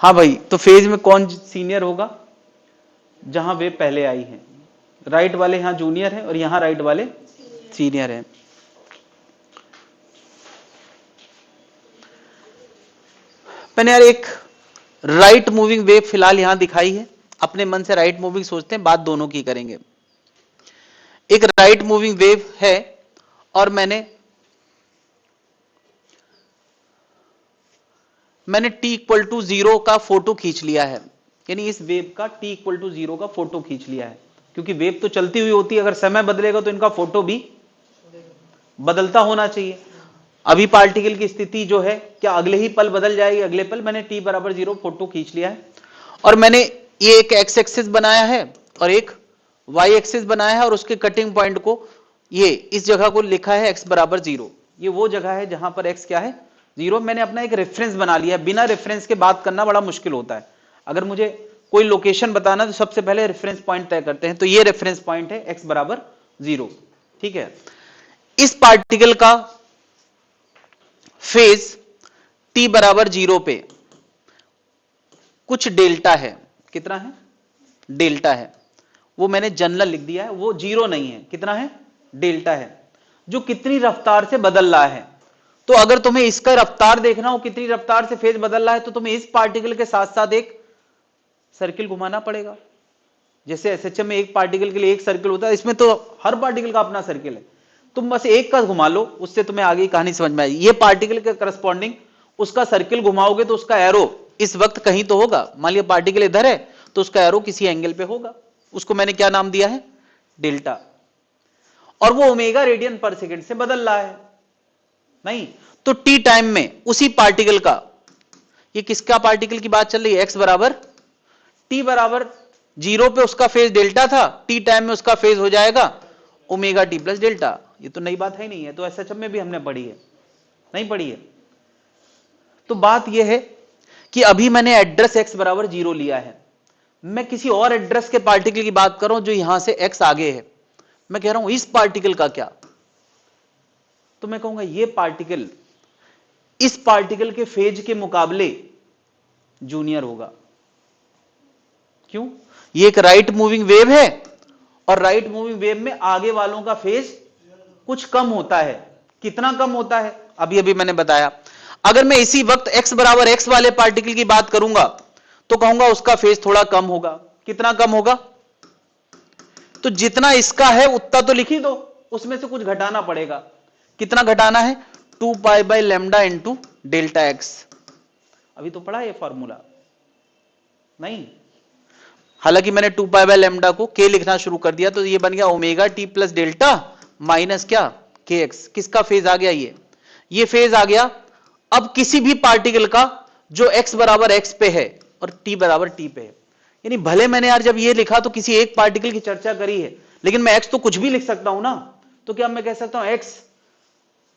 हाँ भाई, तो फेज में कौन सीनियर होगा? जहां वे पहले आई हैं। राइट वाले यहां जूनियर है और यहां राइट वाले सीनियर है। मैंने यार एक राइट मूविंग वेव फिलहाल यहां दिखाई है, अपने मन से राइट मूविंग सोचते हैं, बात दोनों की करेंगे। एक राइट मूविंग वेव है और मैंने t इक्वल टू 0 का फोटो खींच लिया है, यानी इस वेव का t इक्वल टू 0 का फोटो खींच लिया है, क्योंकि वेव तो चलती हुई होती है, अगर समय बदलेगा तो इनका फोटो भी बदलता होना चाहिए। अभी पार्टिकल की स्थिति जो है, क्या अगले ही पल बदल जाएगी? अगले पल। मैंने t बराबर 0 फोटो खींच लिया है, और मैंने ये एक x एक्सिस बनाया है और एक y एक्सिस बनाया है, और उसके कटिंग पॉइंट को ये इस जगह को लिखा है x बराबर 0। ये वो जगह है जहां पर x क्या है? 0। मैंने अपना एक रेफरेंस बना लिया है, बिना रेफरेंस के बात करना बड़ा मुश्किल होता है। अगर मुझे कोई लोकेशन बताना तो सबसे पहले रेफरेंस पॉइंट तय करते हैं, तो ये रेफरेंस पॉइंट है x बराबर 0, ठीक है। इस पार्टिकल का फेज t बराबर 0 पे कुछ डेल्टा है। कितना है? डेल्टा है। वो मैंने जनरल लिख दिया है, वो 0 नहीं है। कितना है? डेल्टा है, जो कितनी रफ्तार से बदल रहा है। तो अगर तुम्हें इसका रफ्तार देखना हो, कितनी रफ्तार से फेज बदल रहा है, तो तुम्हें इस पार्टिकल के साथ साथ एक सर्किल घुमाना पड़ेगा। जैसे एसएचएम में एक पार्टिकल के लिए एक सर्किल होता है, इसमें तो हर पार्टिकल का अपना सर्किल है। तुम बस एक का घुमा लो, उससे तुम्हें आगे की कहानी समझ में आएगी। ये पार्टिकल के करस्पॉन्डिंग उसका सर्किल घुमाओगे तो उसका एरो इस वक्त कहीं तो होगा। मान लिया पार्टिकल इधर है तो उसका एरो किसी एंगल पे होगा, उसको मैंने क्या नाम दिया है? डेल्टा। और वो ओमेगा रेडियन पर सेकंड से बदल रहा है। नहीं तो टी टाइम में उसी पार्टिकल का, ये किसका पार्टिकल की बात चल रही है? एक्स बराबर टी बराबर 0 पे उसका फेज डेल्टा था, टी टाइम में उसका फेज हो जाएगा ओमेगा टी प्लस डेल्टा। ये तो नई बात है नहीं है, तो एसएचएम में भी हमने पढ़ी है, नहीं पढ़ी है? तो बात यह है कि अभी मैंने एड्रेस x बराबर 0 लिया है, मैं किसी और एड्रेस के पार्टिकल की बात कर रहा हूं जो यहां से x आगे है। मैं कह रहा हूं इस पार्टिकल का क्या, तो मैं कहूंगा ये पार्टिकल इस पार्टिकल के फेज के मुकाबले जूनियर होगा। क्यों? ये एक राइट मूविंग वेव है, और राइट मूविंग वेव में आगे वालों का फेज कुछ कम होता है। कितना कम होता है? अभी अभी मैंने बताया। अगर मैं इसी वक्त x बराबर x वाले पार्टिकल की बात करूंगा तो कहूंगा उसका फेज थोड़ा कम होगा। कितना कम होगा? तो जितना इसका है उतना तो लिख ही दो, उसमें से कुछ घटाना पड़ेगा। कितना घटाना है? 2 pi by lambda into delta x. अभी तो पढ़ा ये फॉर्मूला नहीं? हालांकि मैंने 2 पाई बाय लैम्डा को k लिखना शुरू कर दिया, तो ये बन गया omega T plus delta minus क्या? के एक्स। किसका फेज आ गया? ये फेज आ गया अब किसी भी पार्टिकल का जो x बराबर x पे है और t बराबर t पे है। यानी भले मैंने यार जब ये लिखा तो किसी एक पार्टिकल की चर्चा करी है, लेकिन मैं x तो कुछ भी लिख सकता हूं ना। तो क्या मैं कह सकता हूं एक्स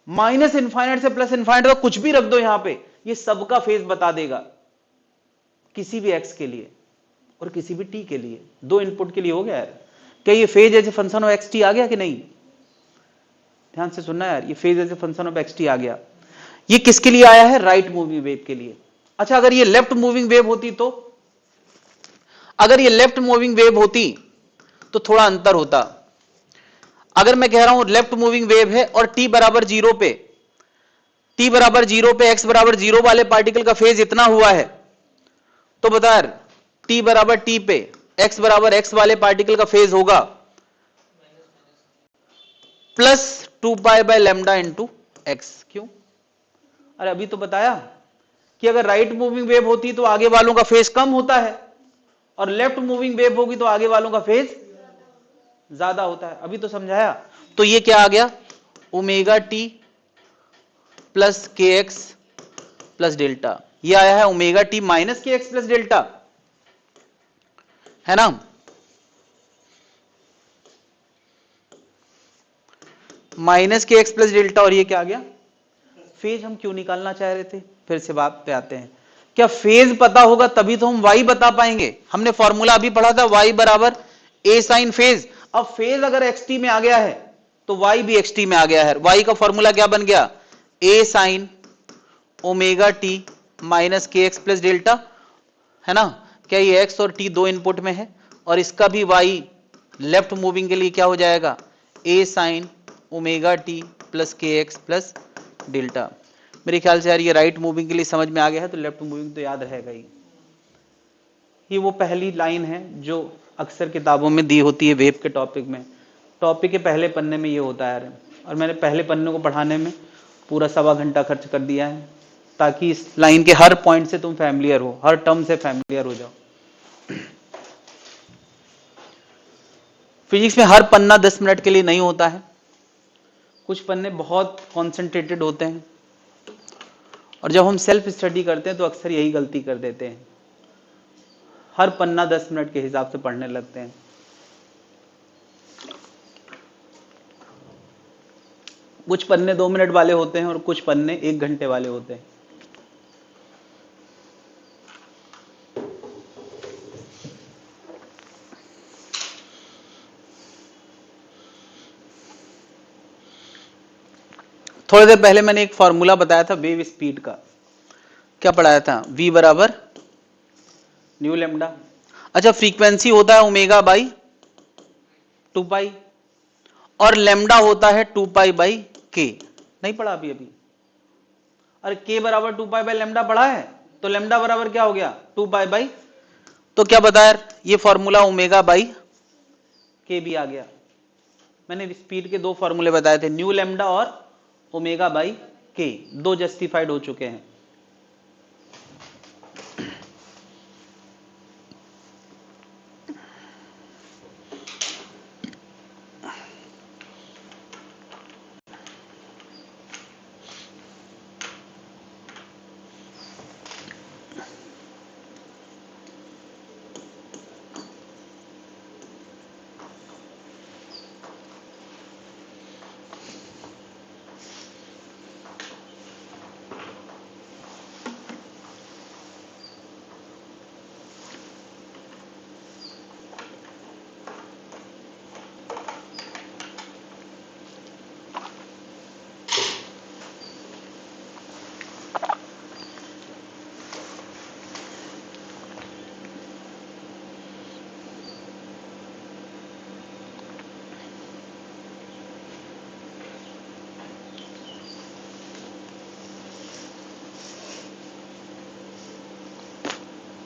माइनस इनफाइनाइट से प्लस इनफाइनाइट, तो कुछ भी रख दो यहां पे, ये सबका फेज बता देगा किसी भी एक्स के लिए और किसी भी टी के लिए। दो इनपुट के लिए हो गया यार। क्या ये phase as a function of x t आ गया कि नहीं? ध्यान से सुनना यार, ये phase as a function of x t आ गया। ये किसके लिए आया है? राइट मूविंग वेव के लिए। अच्छा, अगर ये लेफ्ट मूविंग वेव होती तो, अगर ये लेफ्ट मूविंग वेव होती तो थोड़ा अंतर होता। अगर मैं कह रहा हूं लेफ्ट मूविंग वेव है और टी बराबर जीरो पे, टी बराबर जीरो पे एक्स बराबर जीरो वाले पार्टिकल का फेज इतना हुआ है, तो बता यार टी बराबर टी पे एक्स बराबर एक्स वाले पार्टिकल का फेज होगा plus 2 pi by lambda into x. क्यों? अरे अभी तो बताया कि अगर राइट मूविंग वेव होती तो आगे वालों का फेज कम होता है और लेफ्ट मूविंग वेव होगी तो आगे वालों का फेज ज्यादा होता है। अभी तो समझाया। तो ये क्या आ गया? ओमेगा टी प्लस के एक्स प्लस डेल्टा। ये आया है omega t minus k x plus delta, है ना? Minus k x plus delta. और ये क्या आ गया? फेज हम क्यों निकालना चाह रहे थे? फिर से बात पे आते हैं। क्या फेज पता होगा तभी तो हम y बता पाएंगे? हमने फॉर्मूला अभी पढ़ा था y बराबर a साइन फेज। अब फेज अगर xt में आ गया है तो y भी xt में आ गया है। y का फॉर्मूला क्या बन गया? a sine omega t minus k x plus delta, है ना? क्या ये x और t दो इनपुट में है और इसका भी y लेफ्ट मूविंग के लिए क्या हो जाएगा? a sine omega T plus के एक्स प्लस डेल्टा। मेरे ख्याल से यार ये राइट मूविंग के लिए समझ में आ गया है, तो लेफ्ट मूविंग तो याद रहेगा ही। ये वो पहली लाइन है जो अक्सर किताबों में दी होती है वेव के टॉपिक में। टॉपिक के पहले पन्ने में ये होता है यार, और मैंने पहले पन्ने को पढ़ाने में पूरा 1.25 घंटा खर्च कर दिया है ताकि इस लाइन के हर पॉइंट से तुम फैमिलियर हो, हर टर्म से फैमिलियर हो जाओ। फिजिक्स में हर पन्ना 10 मिनट के लिए नहीं होता है, कुछ पन्ने बहुत कॉन्सेंट्रेटेड होते हैं और जब हम सेल्फ स्टडी करते हैं तो अक्सर यही गलती कर देते हैं, हर पन्ना 10 मिनट के हिसाब से पढ़ने लगते हैं। कुछ पन्ने 2 मिनट वाले होते हैं और कुछ पन्ने 1 घंटे वाले होते हैं। थोड़ी देर पहले मैंने एक फॉर्मूला बताया था वेव स्पीड का। क्या पढ़ाया था? v बराबर न्यू लेमडा। अच्छा, फ्रीक्वेंसी होता है ओमेगा बाई 2 पाई और लेमडा होता है 2 पाई बाई के। नहीं पढ़ा अभी? अरे के बराबर 2 पाई बाई लेमडा पढ़ा है, तो लेमडा बराबर क्या हो गया? 2 पाई बाई। तो क्या बताया? ये फॉर्मूला ओमेगा बाई के भी आ गया। मैंने स्पीड के दो फॉर्मूले बताए थे, न्यू लेमडा और ओमेगा बाई के, दो जस्टिफाइड हो चुके हैं।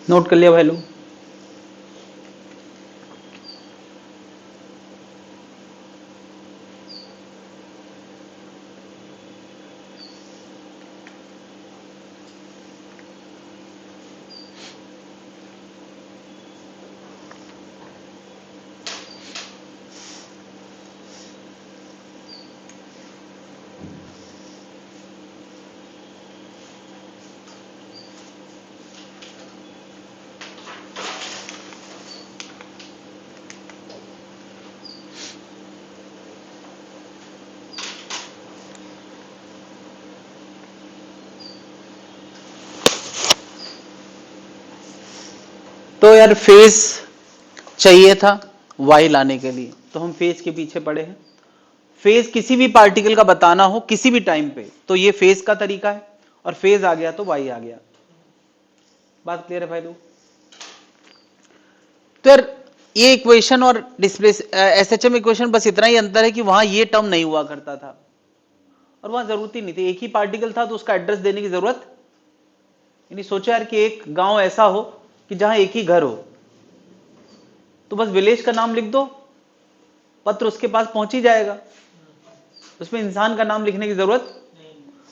नोट कर लिया भाई लोग? यार फेज चाहिए था y लाने के लिए, तो हम फेज के पीछे पड़े हैं। फेज किसी भी पार्टिकल का बताना हो किसी भी टाइम पे, तो ये फेज का तरीका है, और फेज आ गया तो y आ गया। बात क्लियर है भाई लोग? तो यार ये इक्वेशन और एसएचएम इक्वेशन बस इतना ही अंतर है कि वहां ये टर्म नहीं हुआ करता था, और वहां जरूरत ही नहीं थी। एक ही पार्टिकल था तो उसका एड्रेस देने की जरूरत, यानी सोचो यार कि एक गांव ऐसा हो कि जहां एक ही घर हो, तो बस विलेज का नाम लिख दो, पत्र उसके पास पहुंच ही जाएगा, उसमें इंसान का नाम लिखने की जरूरत।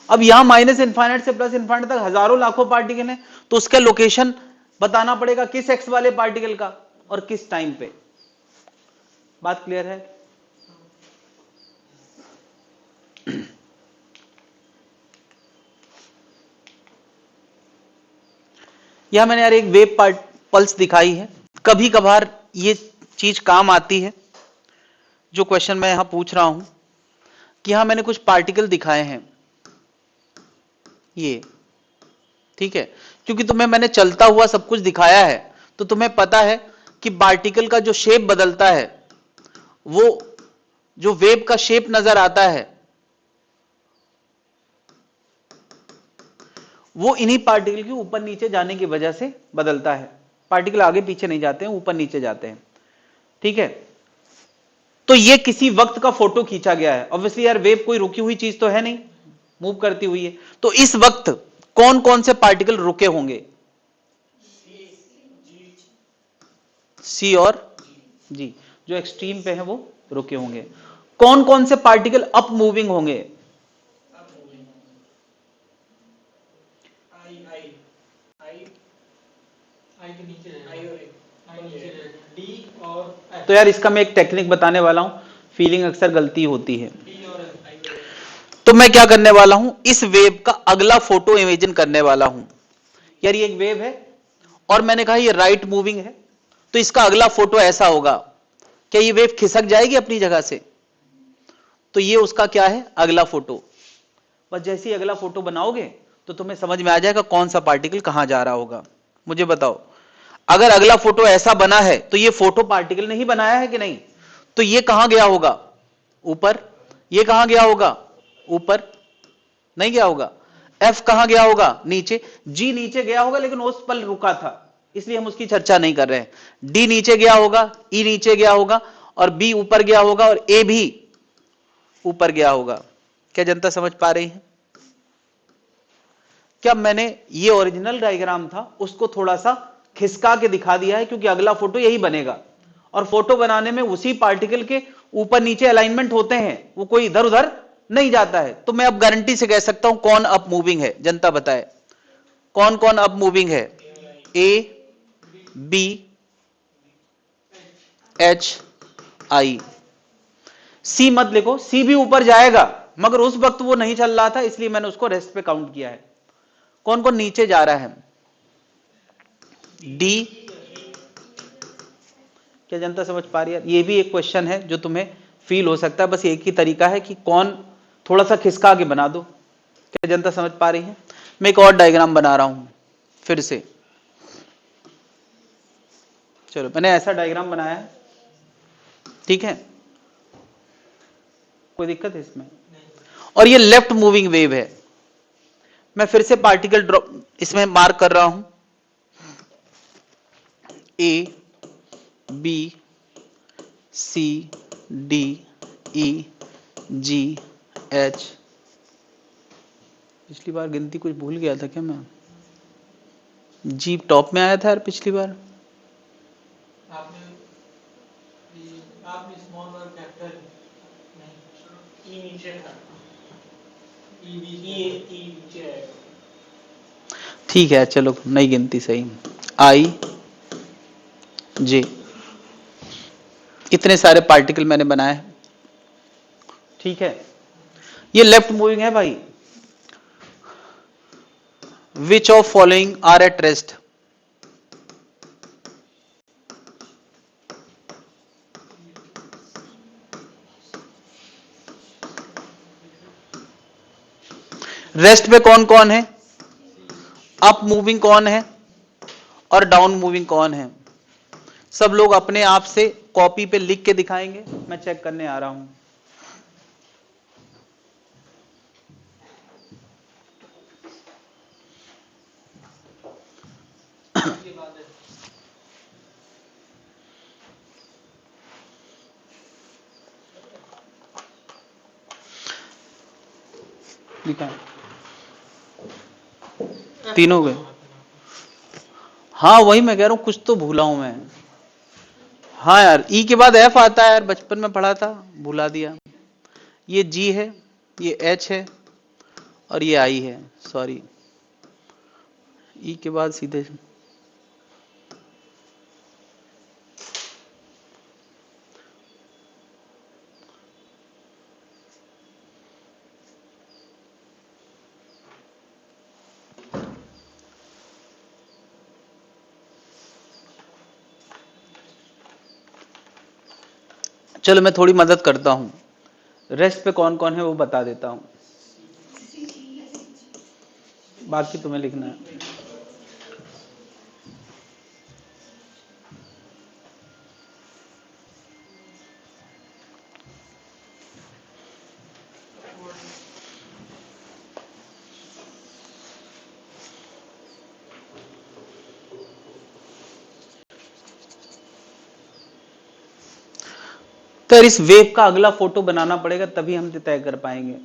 अब यहां माइनस इनफाइनाइट से प्लस इनफाइनाइट तक हजारों लाखों पार्टिकल हैं, तो उसका लोकेशन बताना पड़ेगा किस एक्स वाले पार्टिकल का और किस टाइम पे। बात क्लियर है? यहां मैंने यार एक वेव पल्स दिखाई है। कभी कभार ये चीज काम आती है, जो क्वेश्चन मैं यहां पूछ रहा हूं कि यहां मैंने कुछ पार्टिकल दिखाए हैं, ये ठीक है, क्योंकि तुम्हें मैंने चलता हुआ सब कुछ दिखाया है, तो तुम्हें पता है कि पार्टिकल का जो शेप बदलता है, वो जो वेव का शेप नजर आता है, वो इन्हीं पार्टिकल के ऊपर नीचे जाने की वजह से बदलता है। पार्टिकल आगे पीछे नहीं जाते हैं, ऊपर नीचे जाते हैं, ठीक है। तो ये किसी वक्त का फोटो खींचा गया है। ऑब्वियसली यार वेव कोई रुकी हुई चीज तो है नहीं, मूव करती हुई है, तो इस वक्त कौन कौन से पार्टिकल रुके होंगे? सी और जी, जो एक्सट्रीम पे है वो रुके होंगे। कौन कौन से पार्टिकल अप मूविंग होंगे? तो यार इसका मैं एक टेक्निक बताने वाला हूं, फीलिंग अक्सर गलती होती है। तो मैं क्या करने वाला हूं, इस वेव का अगला फोटो इमेजिन करने वाला हूं। यार ये एक वेव है और मैंने कहा ये राइट मूविंग है, तो इसका अगला फोटो ऐसा होगा। क्या ये वेव खिसक जाएगी अपनी जगह से? तो ये उसका क्या है, अगला फोटो। बस जैसे ही अगला फोटो बनाओगे तो तुम्हें समझ में आ जाएगा कौन सा पार्टिकल कहां जा रहा होगा। मुझे बताओ, अगर अगला फोटो ऐसा बना है तो ये फोटो पार्टिकल ने ही बनाया है कि नहीं? तो ये कहां गया होगा, ऊपर। ये कहां गया होगा, ऊपर। नहीं गया होगा। एफ कहां गया होगा, नीचे। जी नीचे गया होगा लेकिन उस पल रुका था, इसलिए हम उसकी चर्चा नहीं कर रहे हैं। डी नीचे गया होगा, ई नीचे गया होगा, और बी ऊपर गया होगा, और ए भी ऊपर गया होगा। क्या जनता समझ पा रही है? क्या मैंने ये ओरिजिनल डायग्राम था उसको थोड़ा सा खिसका के दिखा दिया है, क्योंकि अगला फोटो यही बनेगा, और फोटो बनाने में उसी पार्टिकल के ऊपर नीचे अलाइनमेंट होते हैं, वो कोई इधर उधर नहीं जाता है। तो मैं अब गारंटी से कह सकता हूं कौन अप मूविंग है, जनता बताए कौन कौन अप मूविंग है? ए, बी, एच, आई। सी मत लिखो, सी भी ऊपर जाएगा, मगर उस वक्त वो नहीं चल रहा था, इसलिए मैंने उसको रेस्ट पे काउंट किया है। कौन कौन नीचे जा रहा है? डी। क्या जनता समझ पा रही है? ये भी एक क्वेश्चन है जो तुम्हें फील हो सकता है, बस एक ही तरीका है कि कौन थोड़ा सा खिसका के बना दो। क्या जनता समझ पा रही है? मैं एक और डायग्राम बना रहा हूं फिर से। चलो मैंने ऐसा डायग्राम बनाया है, ठीक है, कोई दिक्कत है इसमें? और ये लेफ्ट मूविंग वेव है। मैं फिर से पार्टिकल ड्रॉप इसमें मार्क कर रहा हूं, ए, बी, सी, डी, ई, जी, एच। पिछली बार गिनती कुछ भूल गया था क्या मैं? जी टॉप में आया था यार पिछली बार। आपने स्मॉल और कैपिटल नहीं, ई नीचे था, ई नीचे आएगा। ठीक है चलो, नई गिनती सही। आई, जे, इतने सारे पार्टिकल मैंने बनाए, ठीक है। ये लेफ्ट मूविंग है भाई। Which of following are at rest? Rest पे कौन कौन है? अप मूविंग कौन है और डाउन मूविंग कौन है? सब लोग अपने आप से कॉपी पे लिख के दिखाएंगे, मैं चेक करने आ रहा हूं। दिखाएं, तीनों गए। हाँ वही मैं कह रहा हूं, कुछ तो भूला हूं मैं। हाँ यार, ई के बाद एफ आता है यार, बचपन में पढ़ा था, भुला दिया। ये जी है, ये एच है, और ये आई है, सॉरी। ई के बाद सीधे चलो मैं थोड़ी मदद करता हूं, रेस्ट पे कौन कौन है वो बता देता हूं, बाकी तुम्हें लिखना है। तो इस वेव का अगला फोटो बनाना पड़ेगा, तभी हम तय कर पाएंगे।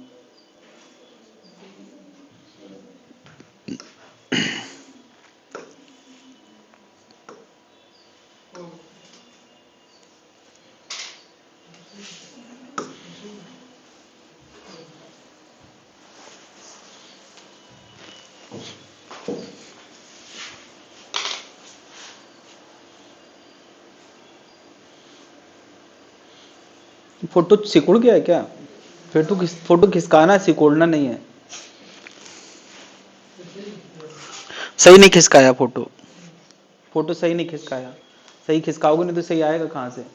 फोटो सिकुड़ गया है क्या? फिर तो फोटो खिसकाना है, सिकोड़ना नहीं है। सही नहीं खिसकाया फोटो, फोटो सही नहीं खिसकाया। सही खिसकाओगे नहीं तो सही आएगा कहां से?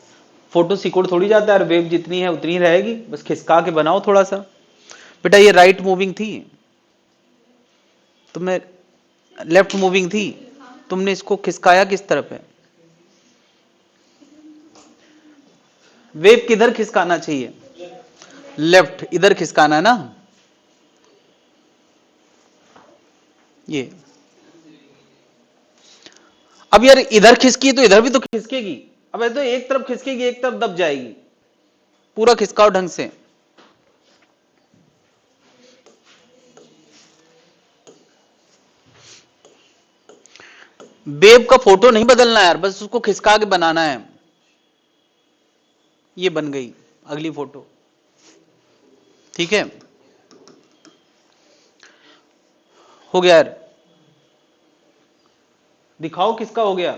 फोटो सिकुड़ थोड़ी जाता है, और वेव जितनी है उतनी रहेगी, बस खिसका के बनाओ थोड़ा सा। बेटा ये राइट मूविंग थी, तुमने लेफ्ट मूविंग थी, तुमने इसको खिसकाया किस तरफ है? वेव किधर खिसकाना चाहिए? लेफ्ट, इधर खिसकाना है ना ये। अब यार इधर खिसकी तो इधर भी तो खिसकेगी, अब ऐसे तो एक तरफ खिसकेगी एक तरफ दब जाएगी। पूरा खिसकाओ ढंग से। वेव का फोटो नहीं बदलना यार, बस उसको खिसका के बनाना है। ये बन गई अगली फोटो, ठीक है, हो गया यार। दिखाओ किसका हो गया।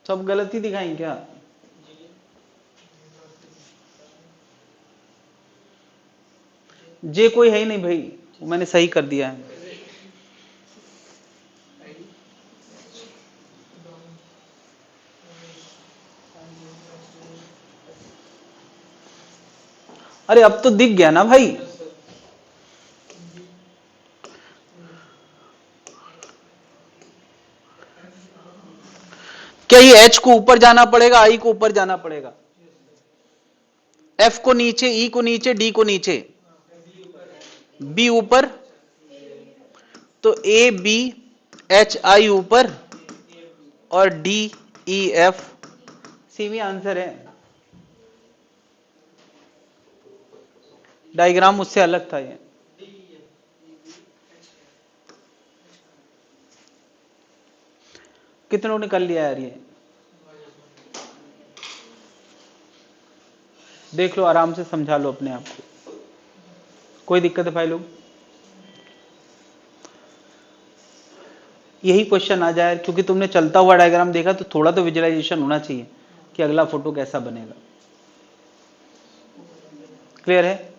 सब गलत ही दिखाई क्या? जे कोई है ही नहीं भाई, वो मैंने सही कर दिया है। अरे अब तो दिख गया ना भाई। क्या ये एच को ऊपर जाना पड़ेगा, आई को ऊपर जाना पड़ेगा? एफ को नीचे, ई को नीचे, डी को नीचे, बी ऊपर, तो ए बी एच आई ऊपर, और डी ई एफ सी भी आंसर है। डायग्राम मुझसे अलग था ये। कितनों ने कर लिया यार ये? देख लो, आराम से समझा लो अपने आप को। कोई दिक्कत है भाई लोग? यही क्वेश्चन आ जाए, क्योंकि तुमने चलता हुआ डायग्राम देखा तो थोड़ा तो विजुअलाइजेशन होना चाहिए कि अगला फोटो कैसा बनेगा। क्लियर है?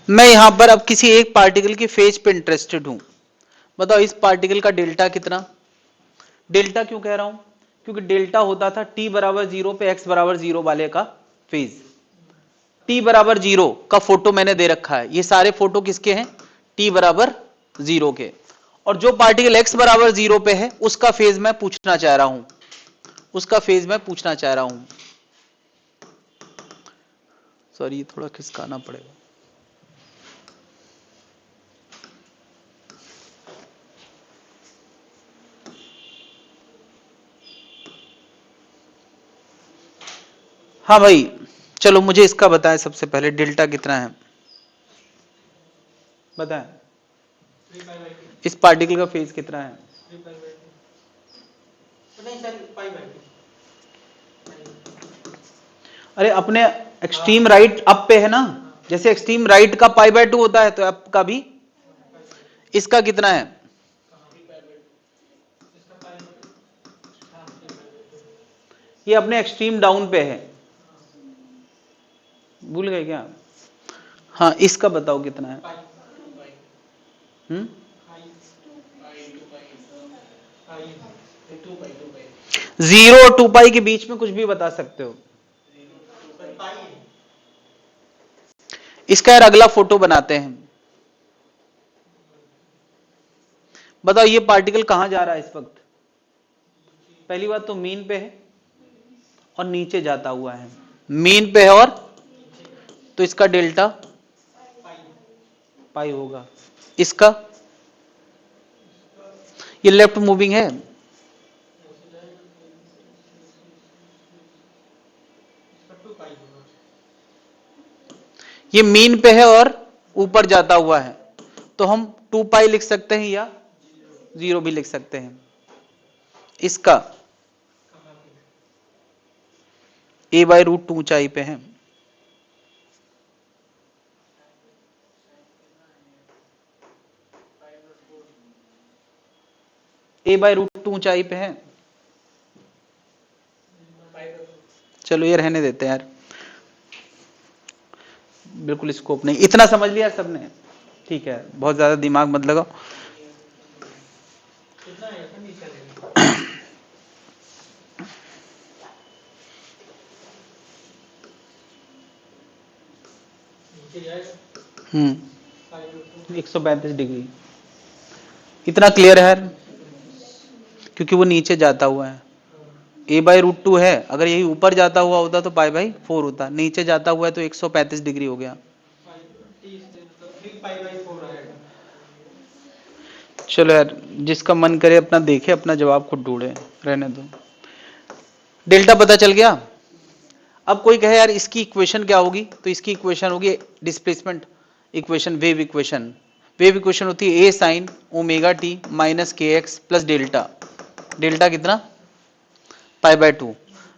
मैं यहां पर अब किसी एक पार्टिकल की फेज पे इंटरेस्टेड हूं। बताओ इस पार्टिकल का डेल्टा कितना? डेल्टा क्यों कह रहा हूं? क्योंकि डेल्टा होता था t बराबर 0 पे x बराबर 0 वाले का फेज। t बराबर 0 का फोटो मैंने दे रखा है, ये सारे फोटो किसके हैं? t बराबर जीरो के, और जो पार्टिकल x बराबर जीरो पे है उसका फेज मैं पूछना चाह रहा हूं, उसका फेज मैं पूछना चाह रहा हूं। सॉरी, थोड़ा खिसकाना पड़ेगा। हाँ भाई, चलो मुझे इसका बताएं सबसे पहले, डेल्टा कितना है बताएं। इस पार्टिकल का फेज कितना है? अरे अपने एक्सट्रीम राइट अप पे है ना, जैसे एक्सट्रीम राइट का पाई बाय 2 होता है, तो अप का भी। इसका कितना है? ये अपने एक्सट्रीम डाउन पे है, भूल गए क्या? हाँ, इसका बताओ कितना है? हम्म, 0 और 2 पाई के बीच में कुछ भी बता सकते हो। इसका यार अगला फोटो बनाते हैं। बताओ ये पार्टिकल कहां जा रहा है इस वक्त? पहली बात तो मीन पे है और नीचे जाता हुआ है, मीन पे है, और तो इसका डेल्टा पाई होगा। इसका, ये लेफ्ट मूविंग है, ये मीन पे है और ऊपर जाता हुआ है, तो हम 2 पाई लिख सकते हैं या 0 भी लिख सकते हैं। इसका a/√2 ऊंचाई पे है, a/√2 ऊंचाई पे है। चलो ये रहने देते हैं यार, बिल्कुल स्कोप नहीं। इतना समझ लिया सबने? ठीक है, बहुत ज्यादा दिमाग मत लगाओ। हम्म, 135 डिग्री, इतना क्लियर है यार, क्योंकि वो नीचे जाता हुआ है। a/√2 है, अगर यही ऊपर जाता हुआ होता तो π/4 होता, नीचे जाता हुआ है तो 135 डिग्री हो गया। चलो यार, जिसका मन करे अपना देखे, अपना जवाब खुद ढूंढे, रहने दो। डेल्टा पता चल गया। अब कोई कहे यार इसकी इक्वेशन क्या होगी, तो इसकी इक्वेशन होगी displacement equation, wave equation. Wave equation होती है a sin ω t minus k x plus delta. Delta कितना? π/2।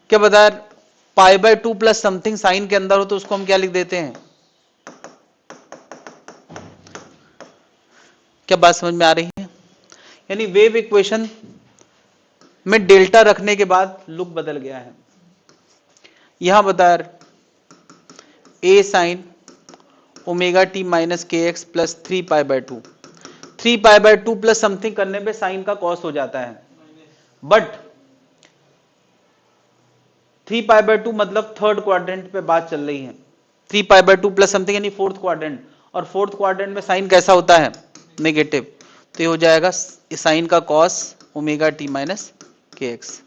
क्या बता यार, π/2 प्लस समथिंग साइन के अंदर हो तो उसको हम क्या लिख देते हैं? क्या बात समझ में आ रही है? यानी वेव इक्वेशन में डेल्टा रखने के बाद लुक बदल गया है। यहां बता यार, a sin ω t minus k x plus 3π/2, 3π/2 plus something करने पे साइन का कॉस हो जाता है, बट 3π/2 मतलब थर्ड क्वाड्रेंट पे बात चल रही है। 3π/2 प्लस समथिंग यानी फोर्थ क्वाड्रेंट, और फोर्थ क्वाड्रेंट में साइन कैसा होता है? नेगेटिव। तो ये हो जाएगा साइन का cos ω t minus k x.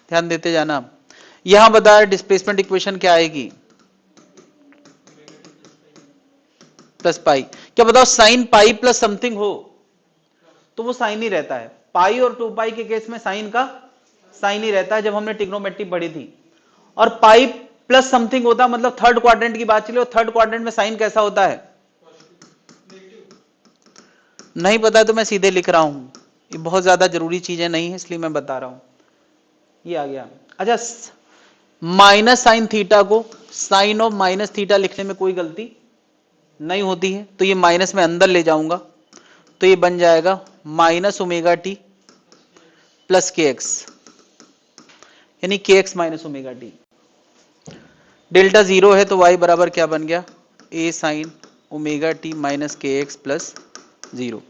ध्यान देते जाना। यहां बताया डिस्प्लेसमेंट इक्वेशन क्या आएगी? Plus pi. क्या बताओ, साइन पाई प्लस समथिंग हो तो वो साइन ही रहता है। पाई और 2 पाई के केस में साइन का साइन ही रहता है, जब हमने ट्रिग्नोमेट्री पढ़ी थी। और पाई प्लस समथिंग होता मतलब थर्ड क्वाड्रेंट की बात चली, और थर्ड क्वाड्रेंट में साइन कैसा होता है? नहीं पता तो मैं सीधे लिख रहा हूं, ये बहुत ज्यादा जरूरी चीजें नहीं है इसलिए मैं बता रहा हूं। ये आ गया। अच्छा, माइनस साइन थीटा को साइन ऑफ माइनस थीटा लिखने में कोई गलती नहीं होती है, तो ये माइनस में अंदर ले जाऊंगा, तो ये बन जाएगा माइनस ω t प्लस के एक्स, यानी के एक्स माइनस ω t। डेल्टा 0 है तो y बराबर क्या बन गया? a sign ω t minus k x plus 0।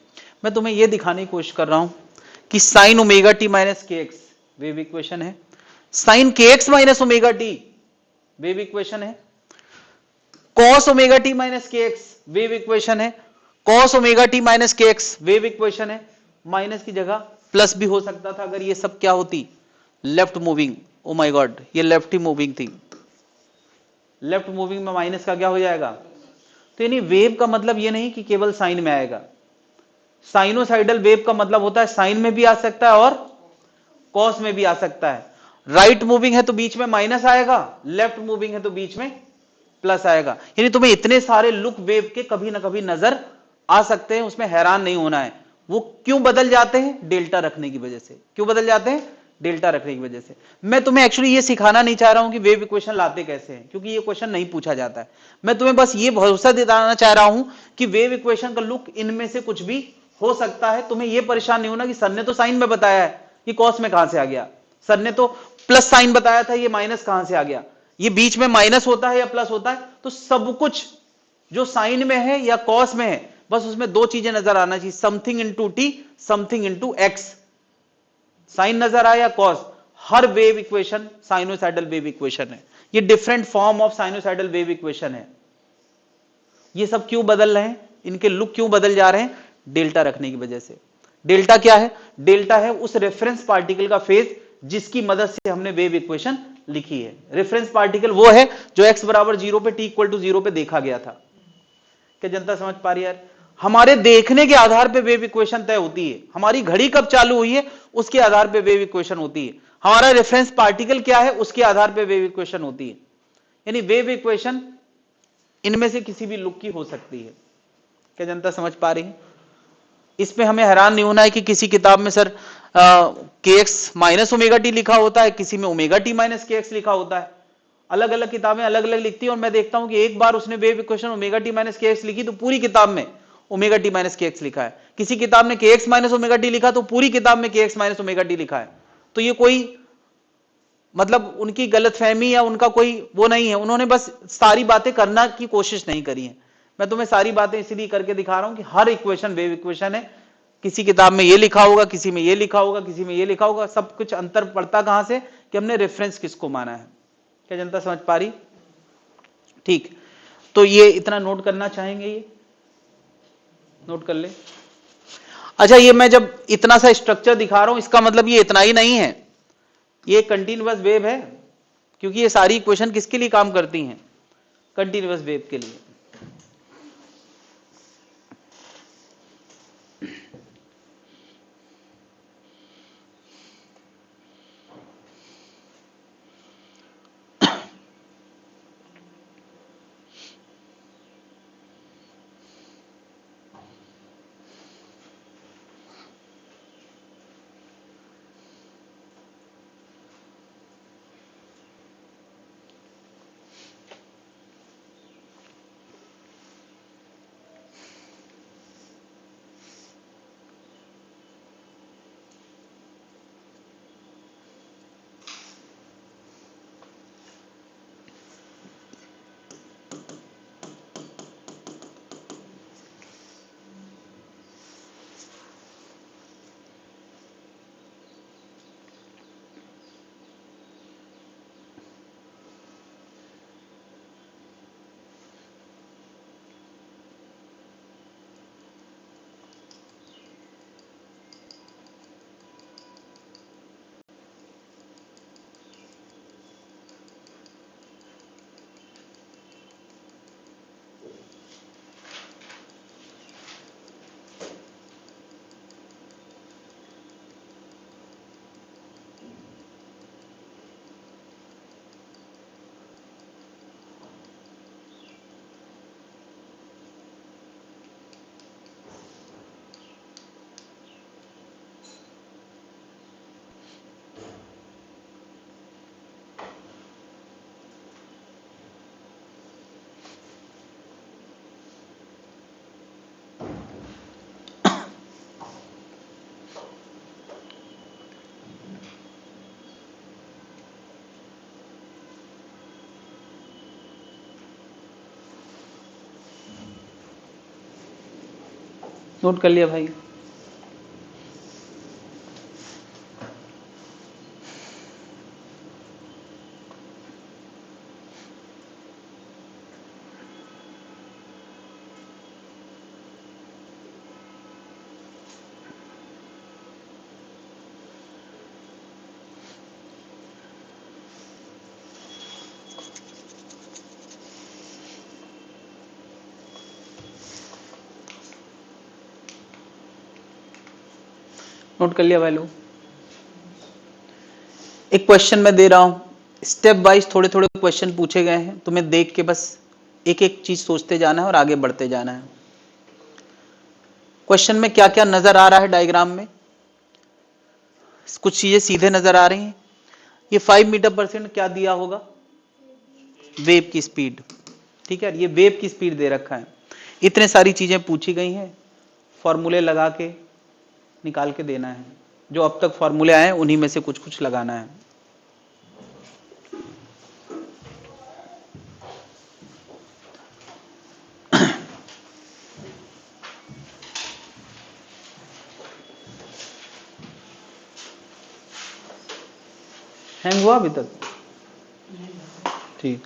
मैं तुम्हें यह दिखाने की कोशिश कर रहा हूं कि sine ω t minus k x wave equation है, sine k x minus ω t wave equation है, cos ω t minus k x wave equation है, cos omega t minus k x wave equation है, माइनस की जगह प्लस भी हो सकता था अगर ये सब क्या होती, left moving. Oh my God, ये लेफ्ट ही मूविंग थी, लेफ्ट मूविंग में माइनस का क्या हो जाएगा। तो यानी वेव का मतलब ये नहीं कि केवल साइन में आएगा, साइनोसाइडल वेव का मतलब होता है साइन में भी आ सकता है और कॉस में भी आ सकता है। राइट मूविंग है तो बीच में माइनस आएगा, लेफ्ट मूविंग है तो बीच में प्लस आएगा। यानी तुम्हें इतने सारे लुक वेव के कभी ना कभी नजर आ सकते हैं, उसमें हैरान नहीं होना है। वो क्यों बदल जाते हैं, डेल्टा रखने की वजह से। क्यों बदल जाते हैं, डेल्टा रखने की वजह से। मैं तुम्हें एक्चुअली ये सिखाना नहीं चाह रहा हूं कि वेव इक्वेशन लाते कैसे हैं, क्योंकि ये क्वेश्चन नहीं पूछा जाता है। मैं तुम्हें बस ये भरोसा दिलाना चाह रहा हूं कि वेव इक्वेशन का लुक इनमें से कुछ भी हो सकता है। तुम्हें यह परेशान नहीं होना कि सर ने तो साइन में बताया है, ये कॉस में कहां से आ गया, सर ने तो प्लस साइन बताया था, ये माइनस कहां से आ गया, ये बीच में माइनस होता है या प्लस होता है। तो सब कुछ जो साइन में है या कॉस में है, बस उसमें दो चीजें नजर आना चाहिए, something into t, something into x. Sine नजर आया, कॉस। हर wave equation sinusoidal wave equation है, ये different form of sinusoidal wave equation है। ये सब क्यों बदल रहे हैं, इनके लुक क्यों बदल जा रहे हैं, डेल्टा रखने की वजह से। डेल्टा क्या है, डेल्टा है उस रेफरेंस पार्टिकल का फेज जिसकी मदद से हमने वेव इक्वेशन लिखी है। रेफरेंस पार्टिकल वो है जो x बराबर 0 पे, t इक्वल टू 0 पे देखा गया था। क्या जनता समझ पा रही है यार। हमारे देखने के आधार पे वेव इक्वेशन तय होती है, हमारी घड़ी कब चालू हुई है उसके आधार पे वेव इक्वेशन होती है, हमारा रेफरेंस पार्टिकल क्या है उसके आधार पे वेव इक्वेशन होती है। यानी वेव इक्वेशन इनमें से किसी भी लुक की हो सकती है। क्या जनता समझ पा रही है। इसमें हमें हैरान नहीं होना है कि किसी किताब में सर के एक्स माइनस ओमेगा टी लिखा होता है, किसी में omega t minus k x लिखा होता है। अलग अलग किताबें अलग अलग लिखती है, और मैं देखता हूं कि एक बार उसने wave equation omega t minus k x लिखी तो पूरी किताब में omega t minus k x लिखा है। किसी किताब में के एक्स माइनस ओमेगा टी लिखा तो पूरी किताब में के एक्स माइनस ओमेगा टी लिखा है। तो ये कोई मतलब उनकी गलतफहमी या उनका कोई वो नहीं है, उन्होंने बस सारी बातें करना की कोशिश नहीं करी है। मैं तुम्हें सारी बातें इसलिए करके दिखा रहा हूं कि हर इक्वेशन वेव इक्वेशन है। किसी किताब में ये लिखा होगा, किसी में ये लिखा होगा, किसी में ये लिखा होगा, सब कुछ अंतर पड़ता कहां से कि हमने रेफरेंस किसको माना है। क्या जनता समझ पा रही। ठीक, तो ये इतना नोट करना चाहेंगे, ये नोट कर ले। अच्छा, ये मैं जब इतना सा स्ट्रक्चर दिखा रहा हूं इसका मतलब ये इतना ही नहीं है, ये कंटिन्यूअस वेव है, क्योंकि ये सारी इक्वेशन किसके लिए काम करती हैं, कंटिन्यूअस वेव के लिए। नोट कर लिया भाई। नोट कर लिया भाई लोग? एक क्वेश्चन मैं दे रहा हूं, स्टेप वाइज थोड़े थोड़े क्वेश्चन पूछे गए हैं, तुम्हें देख के बस एक एक चीज सोचते जाना है और आगे बढ़ते जाना है। क्वेश्चन में क्या क्या नजर आ रहा है डायग्राम में? कुछ चीजें सीधे नजर आ रही हैं। ये 5 मीटर पर सेकंड क्या दिया होगा? वेव की स्पीड। ठीक है, ये वेव की स्पीड दे रखा है। इतने सारी चीजें पूछी गई हैं, फॉर्मूले लगा के निकाल के देना है। जो अब तक फॉर्मूले आए हैं उन्हीं में से कुछ कुछ लगाना है। हैंग हुआ अभी तक? ठीक।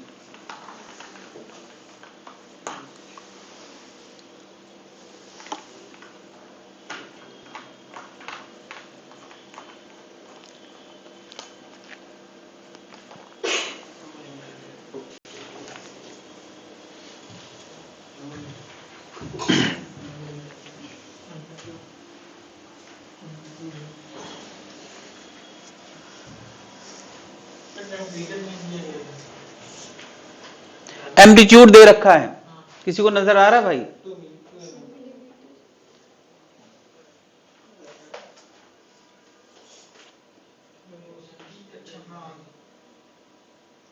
एम्पलीट्यूड दे रखा है, किसी को नजर आ रहा है भाई?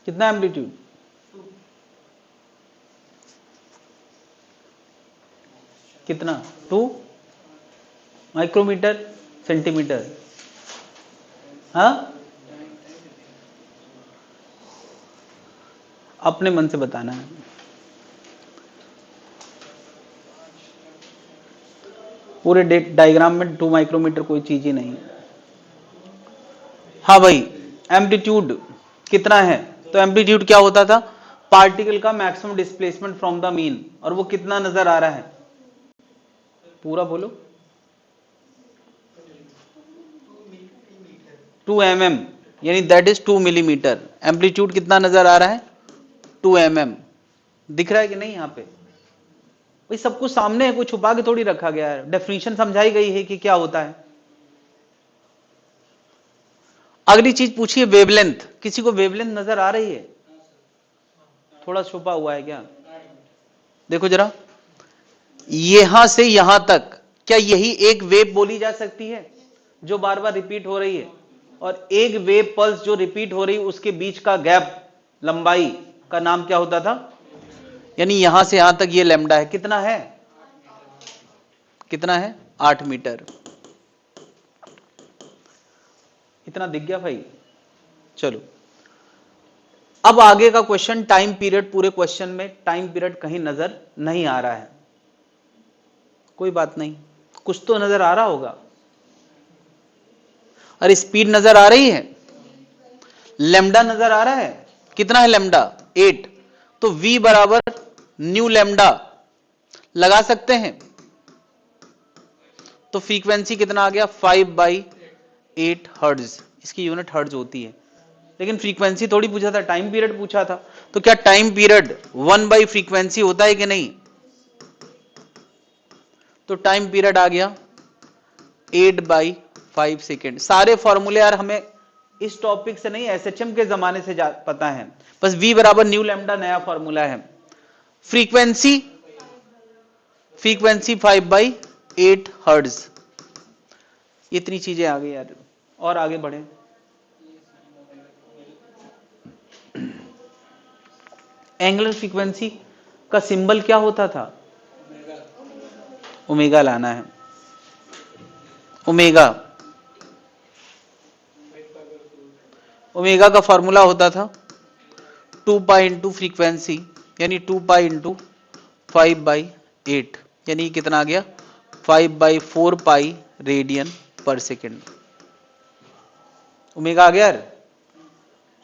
कितना एम्पलीट्यूड? कितना? 2 माइक्रोमीटर सेंटीमीटर? हाँ, अपने मन से बताना है। पूरे डायग्राम में 2 माइक्रोमीटर कोई चीज ही नहीं। हाँ भाई, एम्पलीट्यूड कितना है? तो एम्पलीट्यूड क्या होता था? पार्टिकल का maximum displacement from the mean, और वो कितना नजर आ रहा है? पूरा बोलो। 2 mm, यानी दैट इज 2 मिलीमीटर। एम्पलीट्यूड कितना नजर आ रहा है? 2 mm। दिख रहा है कि नहीं? यहां पे भाई सब कुछ सामने है, कोई छुपा के थोड़ी रखा गया है। डेफिनेशन समझाई गई है कि क्या होता है। अगली चीज पूछिए वेवलेंथ। किसी को वेवलेंथ नजर आ रही है? थोड़ा छुपा हुआ है क्या? देखो जरा, यहां से यहां तक क्या यही एक वेव बोली जा सकती है जो बार बार रिपीट हो रही है? और एक वेव पल्स जो रिपीट हो रही है उसके बीच का गैप, लंबाई का नाम क्या होता था? यानी यहां से यहां तक ये लैम्डा है। कितना है? कितना है? 8 मीटर। इतना दिख गया भाई? चलो, अब आगे का क्वेश्चन टाइम पीरियड। पूरे क्वेश्चन में टाइम पीरियड कहीं नजर नहीं आ रहा है। कोई बात नहीं, कुछ तो नजर आ रहा होगा। अरे स्पीड नजर आ रही है, लेमडा नजर आ रहा है। कितना है लेमडा? 8। तो v बराबर न्यू लेमडा लगा सकते हैं। तो फ्रीक्वेंसी कितना आ गया? 5/8 हर्ट्ज। इसकी यूनिट हर्ट्ज होती है, लेकिन फ्रीक्वेंसी थोड़ी पूछा था, टाइम पीरियड पूछा था। तो क्या टाइम पीरियड 1/फ्रीक्वेंसी होता है कि नहीं? तो टाइम पीरियड आ गया 8/5 सेकेंड। सारे फॉर्मूले यार हमें इस टॉपिक से नहीं, एसएचएम के जमाने से पता है। बस v बराबर न्यू लैम्डा नया फॉर्मूला है। Frequency 5/8 hertz. इतनी चीजें आ गई यार, और आगे बढ़े। एंगुलर फ्रीक्वेंसी का सिंबल क्या होता था? ओमेगा लाना है। ओमेगा, ओमेगा का फॉर्मूला होता था 2 पाई इंटू फ्रीक्वेंसी, यानी 2 पाई इंटू 5/8, यानी कितना आ गया? 5/4 पाई रेडियन पर सेकेंड। ओमेगा आ गया यार।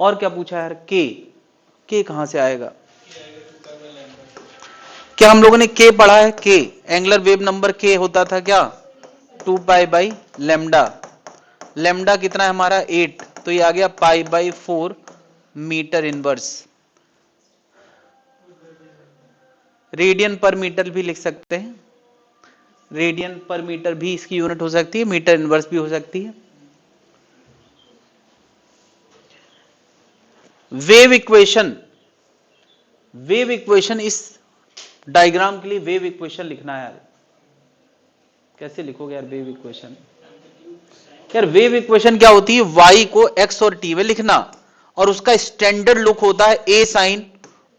और क्या पूछा यार? के कहां से आएगा? क्या हम लोगों ने के पढ़ा है? के एंगुलर वेव नंबर के होता था क्या? 2 पाई बाई लेमडा। लेमडा कितना है हमारा? 8। तो ये आ गया π/4 मीटर इनवर्स। रेडियन पर मीटर भी लिख सकते हैं। रेडियन पर मीटर भी इसकी यूनिट हो सकती है, मीटर इनवर्स भी हो सकती है। वेव इक्वेशन, वेव इक्वेशन, इस डायग्राम के लिए वेव इक्वेशन लिखना है यार। कैसे लिखोगे यार वेव इक्वेशन? यार वेव इक्वेशन क्या होती है? y को x और t में लिखना, और उसका स्टैंडर्ड लुक होता है a sine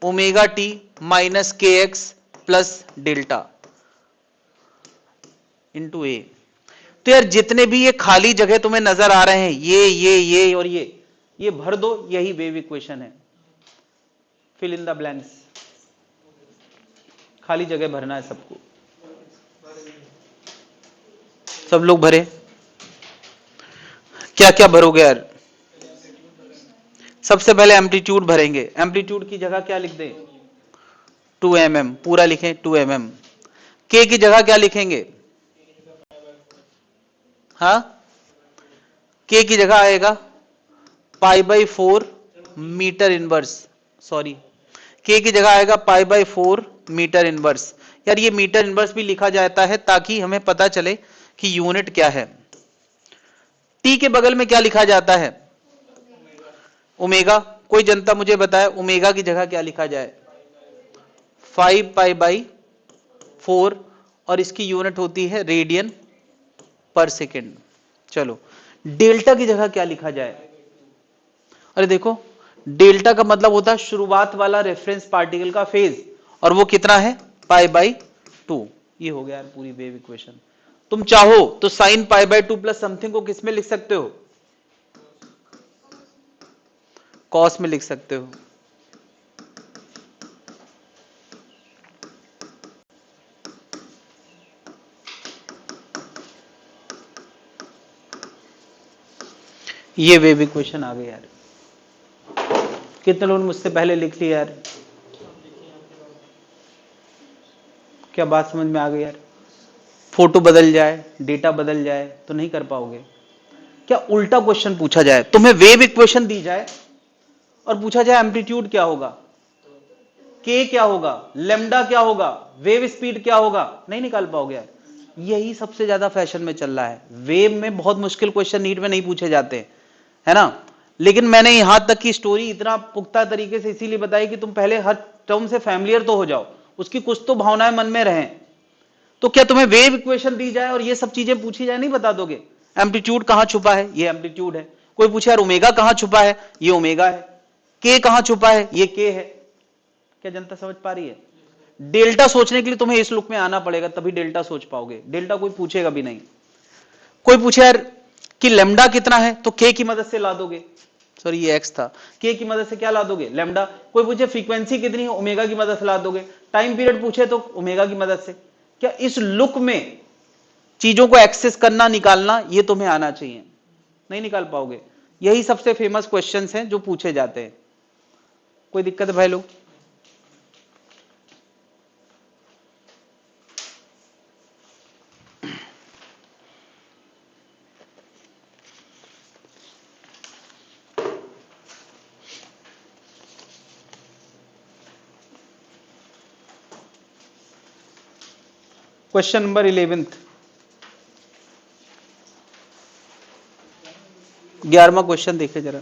omega t minus k x plus delta into ए। तो यार जितने भी ये खाली जगह तुम्हें नजर आ रहे हैं, ये और ये भर दो, यही वेव इक्वेशन है। फिल इन द ब्लैंक्स, खाली जगह भरना है सबको। सब लोग भरे, क्या क्या भरोगे यार? सबसे पहले एम्पलीट्यूड भरेंगे। एम्पलीट्यूड की जगह क्या लिख दें? 2 mm, पूरा लिखें 2 mm। के की जगह क्या लिखेंगे? हाँ, के की जगह आएगा π/4 मीटर इनवर्स, सॉरी, के की जगह आएगा π/4 मीटर इनवर्स। यार ये मीटर इनवर्स भी लिखा जाता है ताकि हमें पता चले कि यूनिट क्या है। टी के बगल में क्या लिखा जाता है? ओमेगा। कोई जनता मुझे बताए ओमेगा की जगह क्या लिखा जाए? 5π/4, और इसकी यूनिट होती है रेडियन पर सेकेंड। चलो, डेल्टा की जगह क्या लिखा जाए? अरे देखो, डेल्टा का मतलब होता है शुरुआत वाला रेफरेंस पार्टिकल का फेज, और वो कितना है? π/2। ये हो गया यार पूरी वेव इक्वेशन। तुम चाहो तो साइन π/2 प्लस समथिंग को किस में लिख सकते हो? कॉस में लिख सकते हो। ये वेव इक्वेशन आ गई यार। कितने लोगों ने मुझसे पहले लिख लिया यार? क्या बात समझ में आ गई यार? फोटो बदल जाए, डेटा बदल जाए तो नहीं कर पाओगे। क्या उल्टा क्वेश्चन पूछा जाए, तुम्हें वेव इक्वेशन दी जाए और पूछा जाए एम्पलीट्यूड क्या होगा, के क्या होगा, लेमडा क्या होगा, वेव स्पीड क्या होगा? नहीं निकाल पाओगे यार। यही सबसे ज्यादा फैशन में चल रहा है। वेव में बहुत मुश्किल क्वेश्चन नीट में नहीं पूछे जाते, है ना? लेकिन मैंने यहां तक की स्टोरी इतना पुख्ता तरीके से इसीलिए बताई कि तुम पहले हर टर्म से फैमिलियर तो हो जाओ, उसकी कुछ तो भावनाएं मन में रहें। तो क्या तुम्हें वेव इक्वेशन दी जाए और ये सब चीजें पूछी जाए, नहीं बता दोगे? एम्पलीट्यूड कहां छुपा है? ये एम्पलीट्यूड है। कोई पूछे यार ओमेगा कहां छुपा है? ये ओमेगा है। के कहां छुपा है? ये के है। क्या जनता समझ पा रही है? डेल्टा सोचने के लिए तुम्हें इस लुक में आना पड़ेगा, तभी डेल्टा सोच पाओगे। डेल्टा कोई पूछेगा भी नहीं। कोई पूछे यार कि लेमडा कितना है, तो के की मदद से ला दोगे। सॉरी ये एक्स था, के की मदद से क्या ला दोगे? लेमडा। कोई पूछे फ्रीक्वेंसी कितनी है, ओमेगा की मदद से ला दोगे। टाइम पीरियड पूछे तो ओमेगा की मदद से। क्या इस लुक में चीजों को एक्सेस करना, निकालना, ये तुम्हें आना चाहिए। नहीं निकाल पाओगे। यही सबसे फेमस क्वेश्चंस हैं जो पूछे जाते हैं। कोई दिक्कत है भाई लोग? क्वेश्चन नंबर 11, 11वां क्वेश्चन देखे जरा।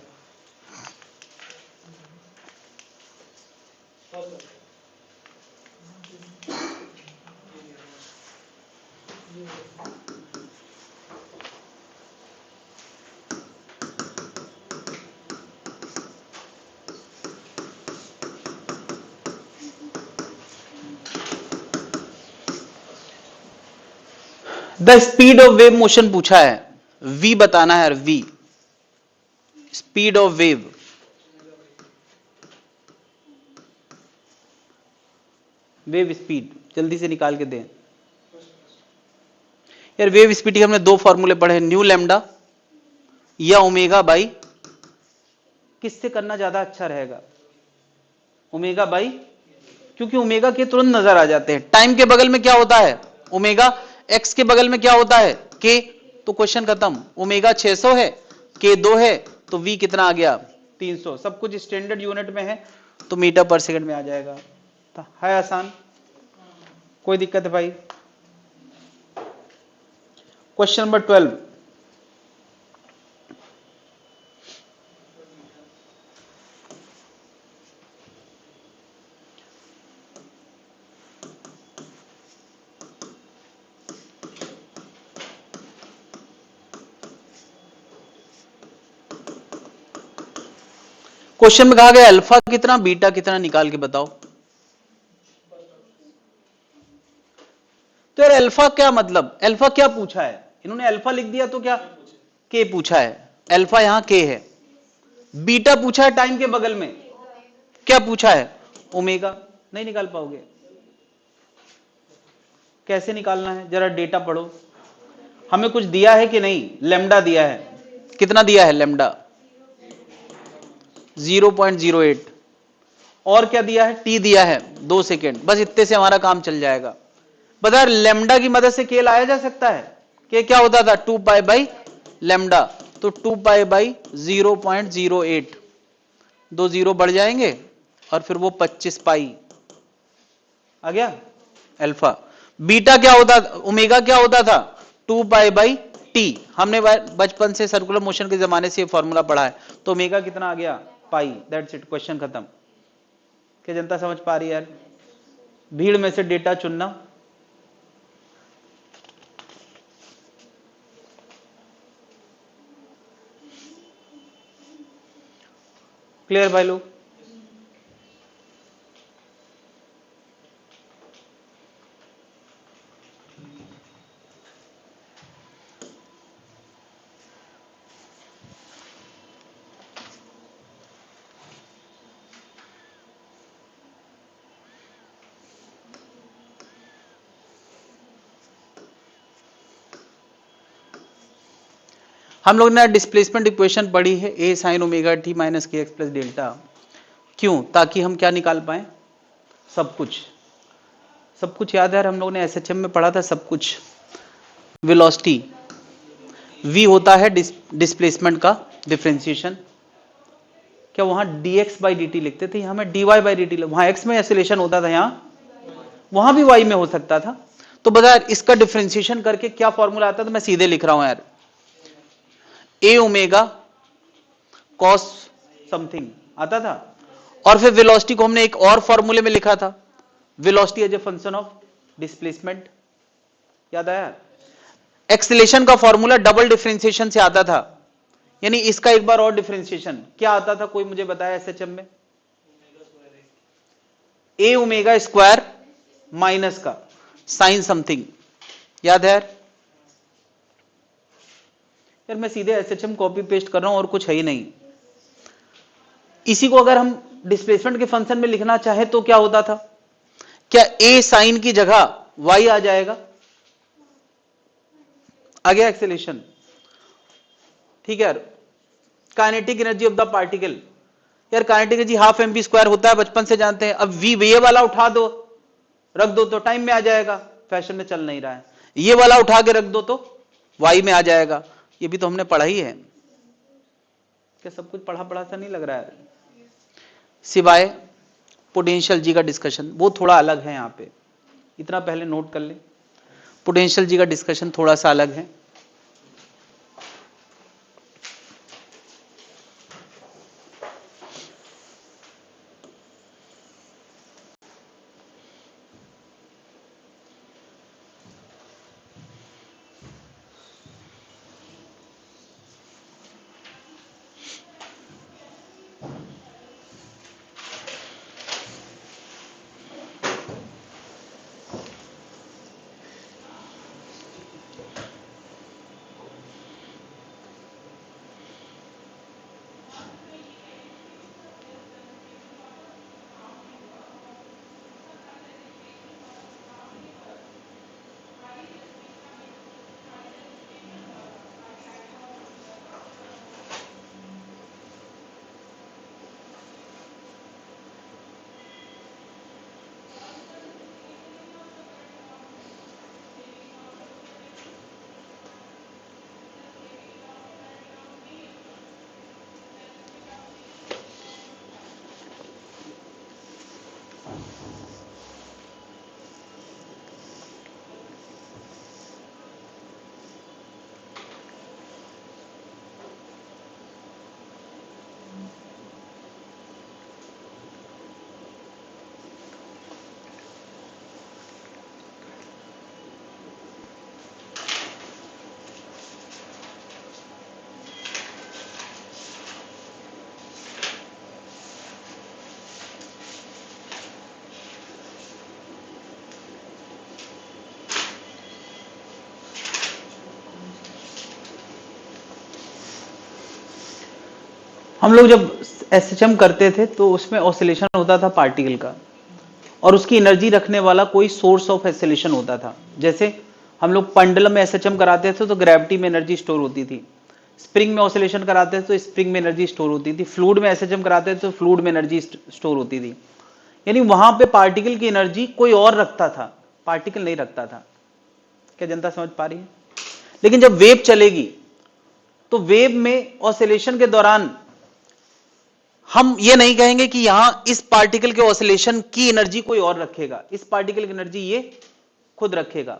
The speed of wave motion पूछा है, v बताना है। v speed of wave, wave speed जल्दी से निकाल के दें यार। वेव स्पीड के हमने दो फॉर्मूले पढ़े हैं, न्यू लैम्डा या ओमेगा बाई, किससे करना ज्यादा अच्छा रहेगा? ओमेगा बाई, क्योंकि ओमेगा के तुरंत नजर आ जाते हैं। टाइम के बगल में क्या होता है? ओमेगा। एक्स के बगल में क्या होता है? के। तो क्वेश्चन खत्म। ओमेगा 600 है, के 2 है, तो वी कितना आ गया? 300। सब कुछ स्टैंडर्ड यूनिट में है तो मीटर पर सेकंड में आ जाएगा। है आसान? कोई दिक्कत है भाई? Question number 12। क्वेश्चन में कहा गया अल्फा कितना बीटा कितना, निकाल के बताओ। तो यार अल्फा क्या मतलब, अल्फा क्या पूछा है इन्होंने, अल्फा लिख दिया तो क्या के पूछा है, अल्फा यहां के है। बीटा पूछा है टाइम के बगल में, क्या पूछा है ओमेगा। नहीं निकाल पाओगे, कैसे निकालना है जरा डेटा पढ़ो। हमें कुछ दिया है कि नहीं, लेमडा दिया है, कितना दिया है लेमडा 0.08, और क्या दिया है टी दिया है 2 सेकेंड, बस इतने से हमारा काम चल जाएगा। बता लेमडा की मदद से के लाया जा सकता है, के क्या होता था 2 पाई बाई लेमडा, तो 2 पाई बाई 0.08, 2 जीरो बढ़ जाएंगे और फिर वो 25 पाई आ गया अल्फा। बीटा क्या होता, ओमेगा क्या होता था 2 पाई बाई टी, हमने बचपन से सर्कुलर मोशन के जमाने से ये फॉर्मूला पढ़ा है। तो ओमेगा कितना आ गया पाई, दैट्स इट, क्वेश्चन खत्म। क्या जनता समझ पा रही है यार, भीड़ में से डेटा चुनना। क्लियर भाई लोग। हम लोग ने डिस्प्लेसमेंट इक्वेशन पढ़ी है ए sine omega t minus k x plus delta, क्यों, ताकि हम क्या निकाल पाए, सब कुछ। सब कुछ याद है, हम लोग ने एसएचएम में पढ़ा था सब कुछ। वेलोसिटी v होता है डिस्प्लेसमेंट का डिफरेंशिएशन, क्या वहां dx बाई dt लिखते थे, यहां में dy बाई dt, वहां x में एक्सेलेरेशन होता था, यहां वहां भी y में हो सकता था। तो बता इसका डिफरेंशिएशन करके क्या फॉर्मूला आता था, मैं सीधे लिख रहा हूं यार, ए ओमेगा कॉस समथिंग आता था, और फिर वेलोसिटी को हमने एक और फॉर्मूले में लिखा था, velocity as a function of displacement, याद आया। एक्सेलेरेशन का फॉर्मूला डबल डिफरेंशिएशन से आता था, यानी इसका एक बार और डिफरेंशिएशन क्या आता था, कोई मुझे बताया एसएचएम में, ए ओमेगा स्क्वायर माइनस का साइन समथिंग, याद है यार। यार मैं सीधे एसएचएम कॉपी पेस्ट कर रहा हूं और कुछ है ही नहीं। इसी को अगर हम डिस्प्लेसमेंट के फंक्शन में लिखना चाहे तो क्या होता था, क्या ए साइन की जगह वाई आ जाएगा, आ गया एक्सेलेरेशन, ठीक है यार। Kinetic energy of the particle, यार kinetic energy half m v square होता है, बचपन से जानते हैं। अब वी ये वाला उठा दो रख दो तो टाइम में आ जाएगा, फैशन में चल नहीं रहा है, ये वाला उठा के रख दो तो वाई में आ जाएगा, ये भी तो हमने पढ़ा ही है। क्या सब कुछ पढ़ा पढ़ा सा नहीं लग रहा है, सिवाय पोटेंशियल जी का डिस्कशन, वो थोड़ा अलग है यहां पे, इतना पहले नोट कर ले, पोटेंशियल जी का डिस्कशन थोड़ा सा अलग है। हम लोग जब एसएचएम करते थे तो उसमें ऑसिलेशन होता था पार्टिकल का, और उसकी एनर्जी रखने वाला कोई सोर्स ऑफ ऑसिलेशन होता था। जैसे हम लोग पेंडुलम में एसएचएम कराते थे तो ग्रेविटी में एनर्जी स्टोर होती थी, स्प्रिंग में ऑसिलेशन कराते थे तो स्प्रिंग में एनर्जी स्टोर होती थी, फ्लूइड में एसएचएम कराते थे तो फ्लूइड में एनर्जी स्टोर होती थी। यानी वहां पे पार्टिकल की एनर्जी कोई और रखता था, पार्टिकल नहीं रखता था। क्या जनता समझ पा रही है? लेकिन जब वेव चलेगी तो वेव में ऑसिलेशन के दौरान हम ये नहीं कहेंगे कि यहां इस पार्टिकल के ऑसिलेशन की एनर्जी कोई और रखेगा, इस पार्टिकल की एनर्जी ये खुद रखेगा।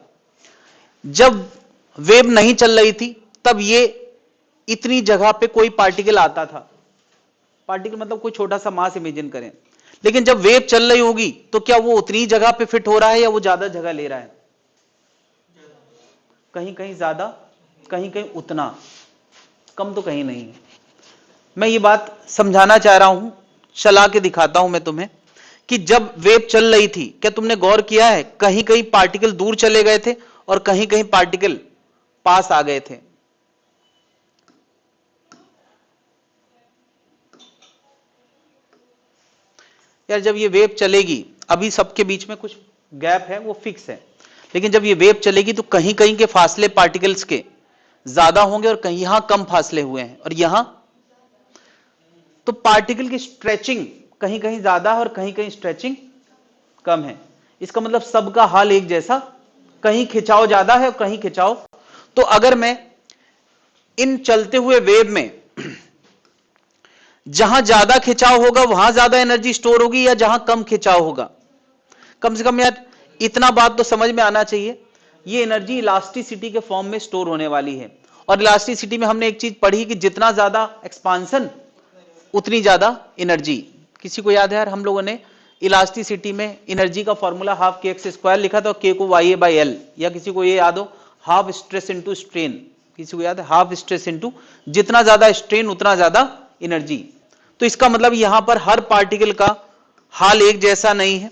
जब वेव नहीं चल रही थी तब ये इतनी जगह पे कोई पार्टिकल आता था, पार्टिकल मतलब कोई छोटा सा मास इमेजिन करें। लेकिन जब वेव चल रही होगी तो क्या वो उतनी जगह पे फिट हो रहा है या वो ज्यादा जगह ले रहा है? कहीं कहीं ज्यादा, कहीं कहीं उतना, कम तो कहीं नहीं है। मैं ये बात समझाना चाह रहा हूं, चला के दिखाता हूं मैं तुम्हें कि जब वेव चल रही थी, क्या तुमने गौर किया है कहीं कहीं पार्टिकल दूर चले गए थे और कहीं कहीं पार्टिकल पास आ गए थे। यार जब ये वेव चलेगी, अभी सबके बीच में कुछ गैप है वो फिक्स है, लेकिन जब ये वेव चलेगी तो कहीं कहीं के फासले पार्टिकल्स के ज्यादा होंगे और कहीं यहां कम फासले हुए हैं, और यहां तो पार्टिकल की स्ट्रेचिंग कहीं कहीं ज्यादा है और कहीं कहीं स्ट्रेचिंग कम है। इसका मतलब सबका हाल एक जैसा, कहीं खिंचाव ज्यादा है और कहीं खिंचाव। तो अगर मैं इन चलते हुए वेव में जहां ज्यादा खिंचाव होगा वहां ज्यादा एनर्जी स्टोर होगी या जहां कम खिंचाव होगा, कम से कम यार इतना बात तो समझ में आना चाहिए, ये एनर्जी इलास्टिसिटी के फॉर्म में स्टोर होने वाली है। और इलास्टिसिटी में हमने एक चीज पढ़ी कि जितना ज्यादा एक्सपांशन उतनी ज्यादा एनर्जी। किसी को याद है यार, हम लोगों ने इलास्टिसिटी में एनर्जी का फॉर्मूला हाफ के एक्स स्क्वायर लिखा था, के को वाई ए बाई एल, या किसी को ये याद हो हाफ स्ट्रेस इंटू स्ट्रेन, किसी को याद है हाफ स्ट्रेस इंटू, जितना ज्यादा स्ट्रेन उतना ज्यादा एनर्जी। तो इसका मतलब यहां पर हर पार्टिकल का हाल एक जैसा नहीं है,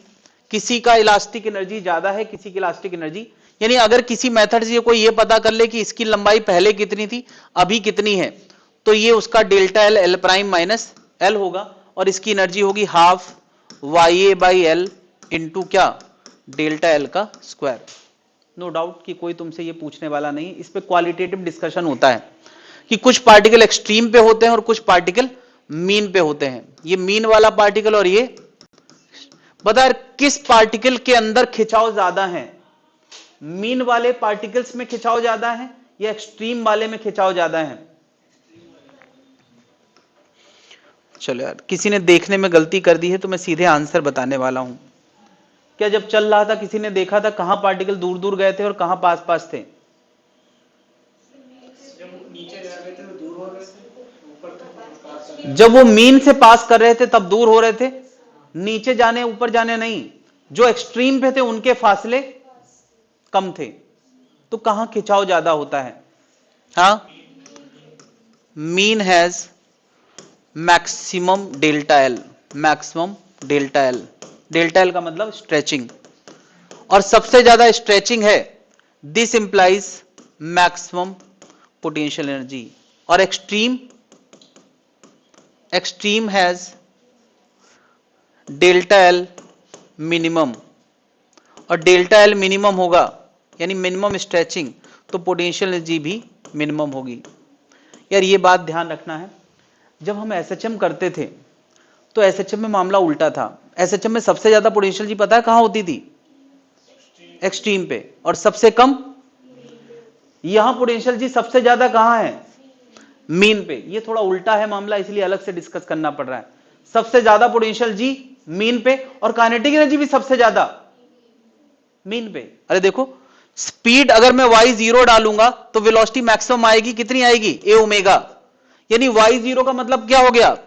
किसी का इलास्टिक एनर्जी ज्यादा है, किसी की इलास्टिक एनर्जी, यानी अगर किसी मेथड से कोई ये पता कर ले कि इसकी लंबाई पहले कितनी थी अभी कितनी है, तो ये उसका delta L L prime minus L होगा, और इसकी एनर्जी होगी half Y A by L into क्या, डेल्टा एल का स्क्वायर। नो डाउट कि कोई तुमसे ये पूछने वाला नहीं, इस पे क्वालिटेटिव डिस्कशन होता है कि कुछ पार्टिकल एक्सट्रीम पे होते हैं और कुछ पार्टिकल मीन पे होते हैं। ये मीन वाला पार्टिकल और ये बता किस पार्टिकल के अंदर खिंचाव ज्यादा है, मीन वाले पार्टिकल्स में खिंचाव ज्यादा है या एक्सट्रीम वाले में खिंचाव ज्यादा है? चलो यार, किसी ने देखने में गलती कर दी है तो मैं सीधे आंसर बताने वाला हूं। क्या जब चल रहा था किसी ने देखा था कहां पार्टिकल दूर दूर गए थे और कहां पास पास थे? जब वो मीन से पास कर रहे थे तब दूर हो रहे थे, नीचे जाने ऊपर जाने नहीं, जो एक्सट्रीम पे थे उनके फासले कम थे। तो कहां खिंचाव ज्यादा होता है? हाँ, mean has maximum delta l, maximum delta l, delta L का मतलब स्ट्रेचिंग, और सबसे ज्यादा स्ट्रेचिंग है, this implies maximum potential energy. और extreme has delta l minimum, और डेल्टा एल मिनिमम होगा यानी मिनिमम स्ट्रेचिंग, तो पोटेंशियल एनर्जी भी मिनिमम होगी। यार ये बात ध्यान रखना है, जब हम एसएचएम करते थे तो एसएचएम में मामला उल्टा था। एसएचएम में सबसे ज्यादा पोटेंशियल जी पता है कहां होती थी? एक्सट्रीम पे, और सबसे कम यहां पोटेंशियल जी सबसे ज्यादा कहां है? मीन पे। ये थोड़ा उल्टा है मामला, इसलिए अलग से डिस्कस करना पड़ रहा है। सबसे ज्यादा पोटेंशियल जी मीन पे, और काइनेटिक एनर्जी भी सबसे ज्यादा मीन पे। अरे देखो, स्पीड अगर मैं y0 डालूंगा तो वेलोसिटी मैक्सिमम आएगी, कितनी आएगी? ए ओमेगा, यानी y0 का मतलब क्या हो गया?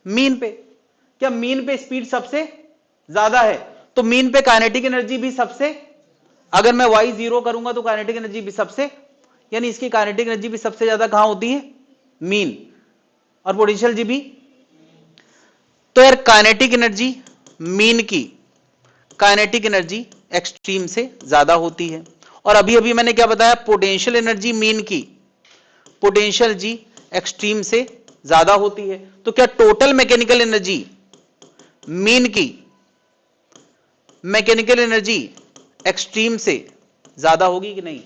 मीन पे। क्या मीन पे स्पीड सबसे ज्यादा है तो मीन पे काइनेटिक एनर्जी भी सबसे, अगर मैं y0 करूंगा तो काइनेटिक एनर्जी भी सबसे, यानी इसकी काइनेटिक एनर्जी भी सबसे ज्यादा कहां होती है? मीन, और पोटेंशियल जी भी। तो यार काइनेटिक एनर्जी मीन की काइनेटिक एनर्जी एक्सट्रीम से ज्यादा होती है, और अभी अभी मैंने क्या बताया? पोटेंशियल एनर्जी मीन की पोटेंशियल जी एक्सट्रीम से ज्यादा होती है, तो क्या टोटल मैकेनिकल एनर्जी मीन की मैकेनिकल एनर्जी एक्सट्रीम से ज्यादा होगी कि नहीं?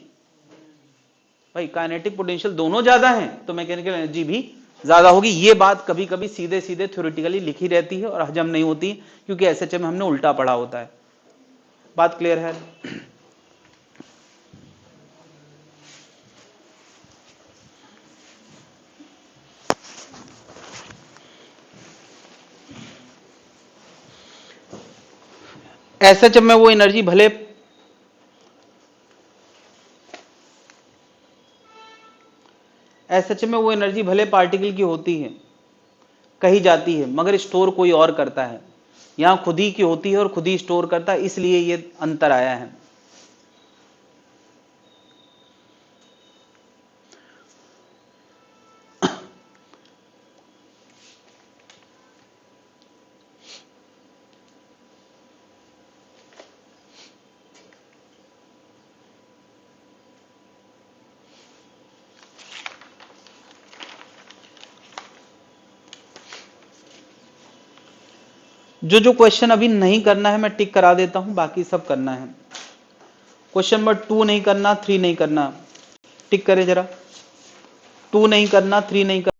भाई काइनेटिक पोटेंशियल दोनों ज्यादा हैं तो मैकेनिकल एनर्जी भी ज्यादा होगी। ये बात कभी कभी सीधे सीधे थ्योरेटिकली लिखी रहती है और हजम नहीं होती, क्योंकि एसएचएम में हमने उल्टा पढ़ा होता है। बात क्लियर है? एसएचएम में वो एनर्जी भले एसएचएम में वो एनर्जी भले पार्टिकल की होती है, कही जाती है, मगर स्टोर कोई और करता है। यहां खुद ही की होती है और खुद ही स्टोर करता है, इसलिए ये अंतर आया है। जो जो क्वेश्चन अभी नहीं करना है मैं टिक करा देता हूं, बाकी सब करना है। क्वेश्चन नंबर 2 नहीं करना, 3 नहीं करना, टिक करें जरा। 2 नहीं करना, 3 नहीं करना।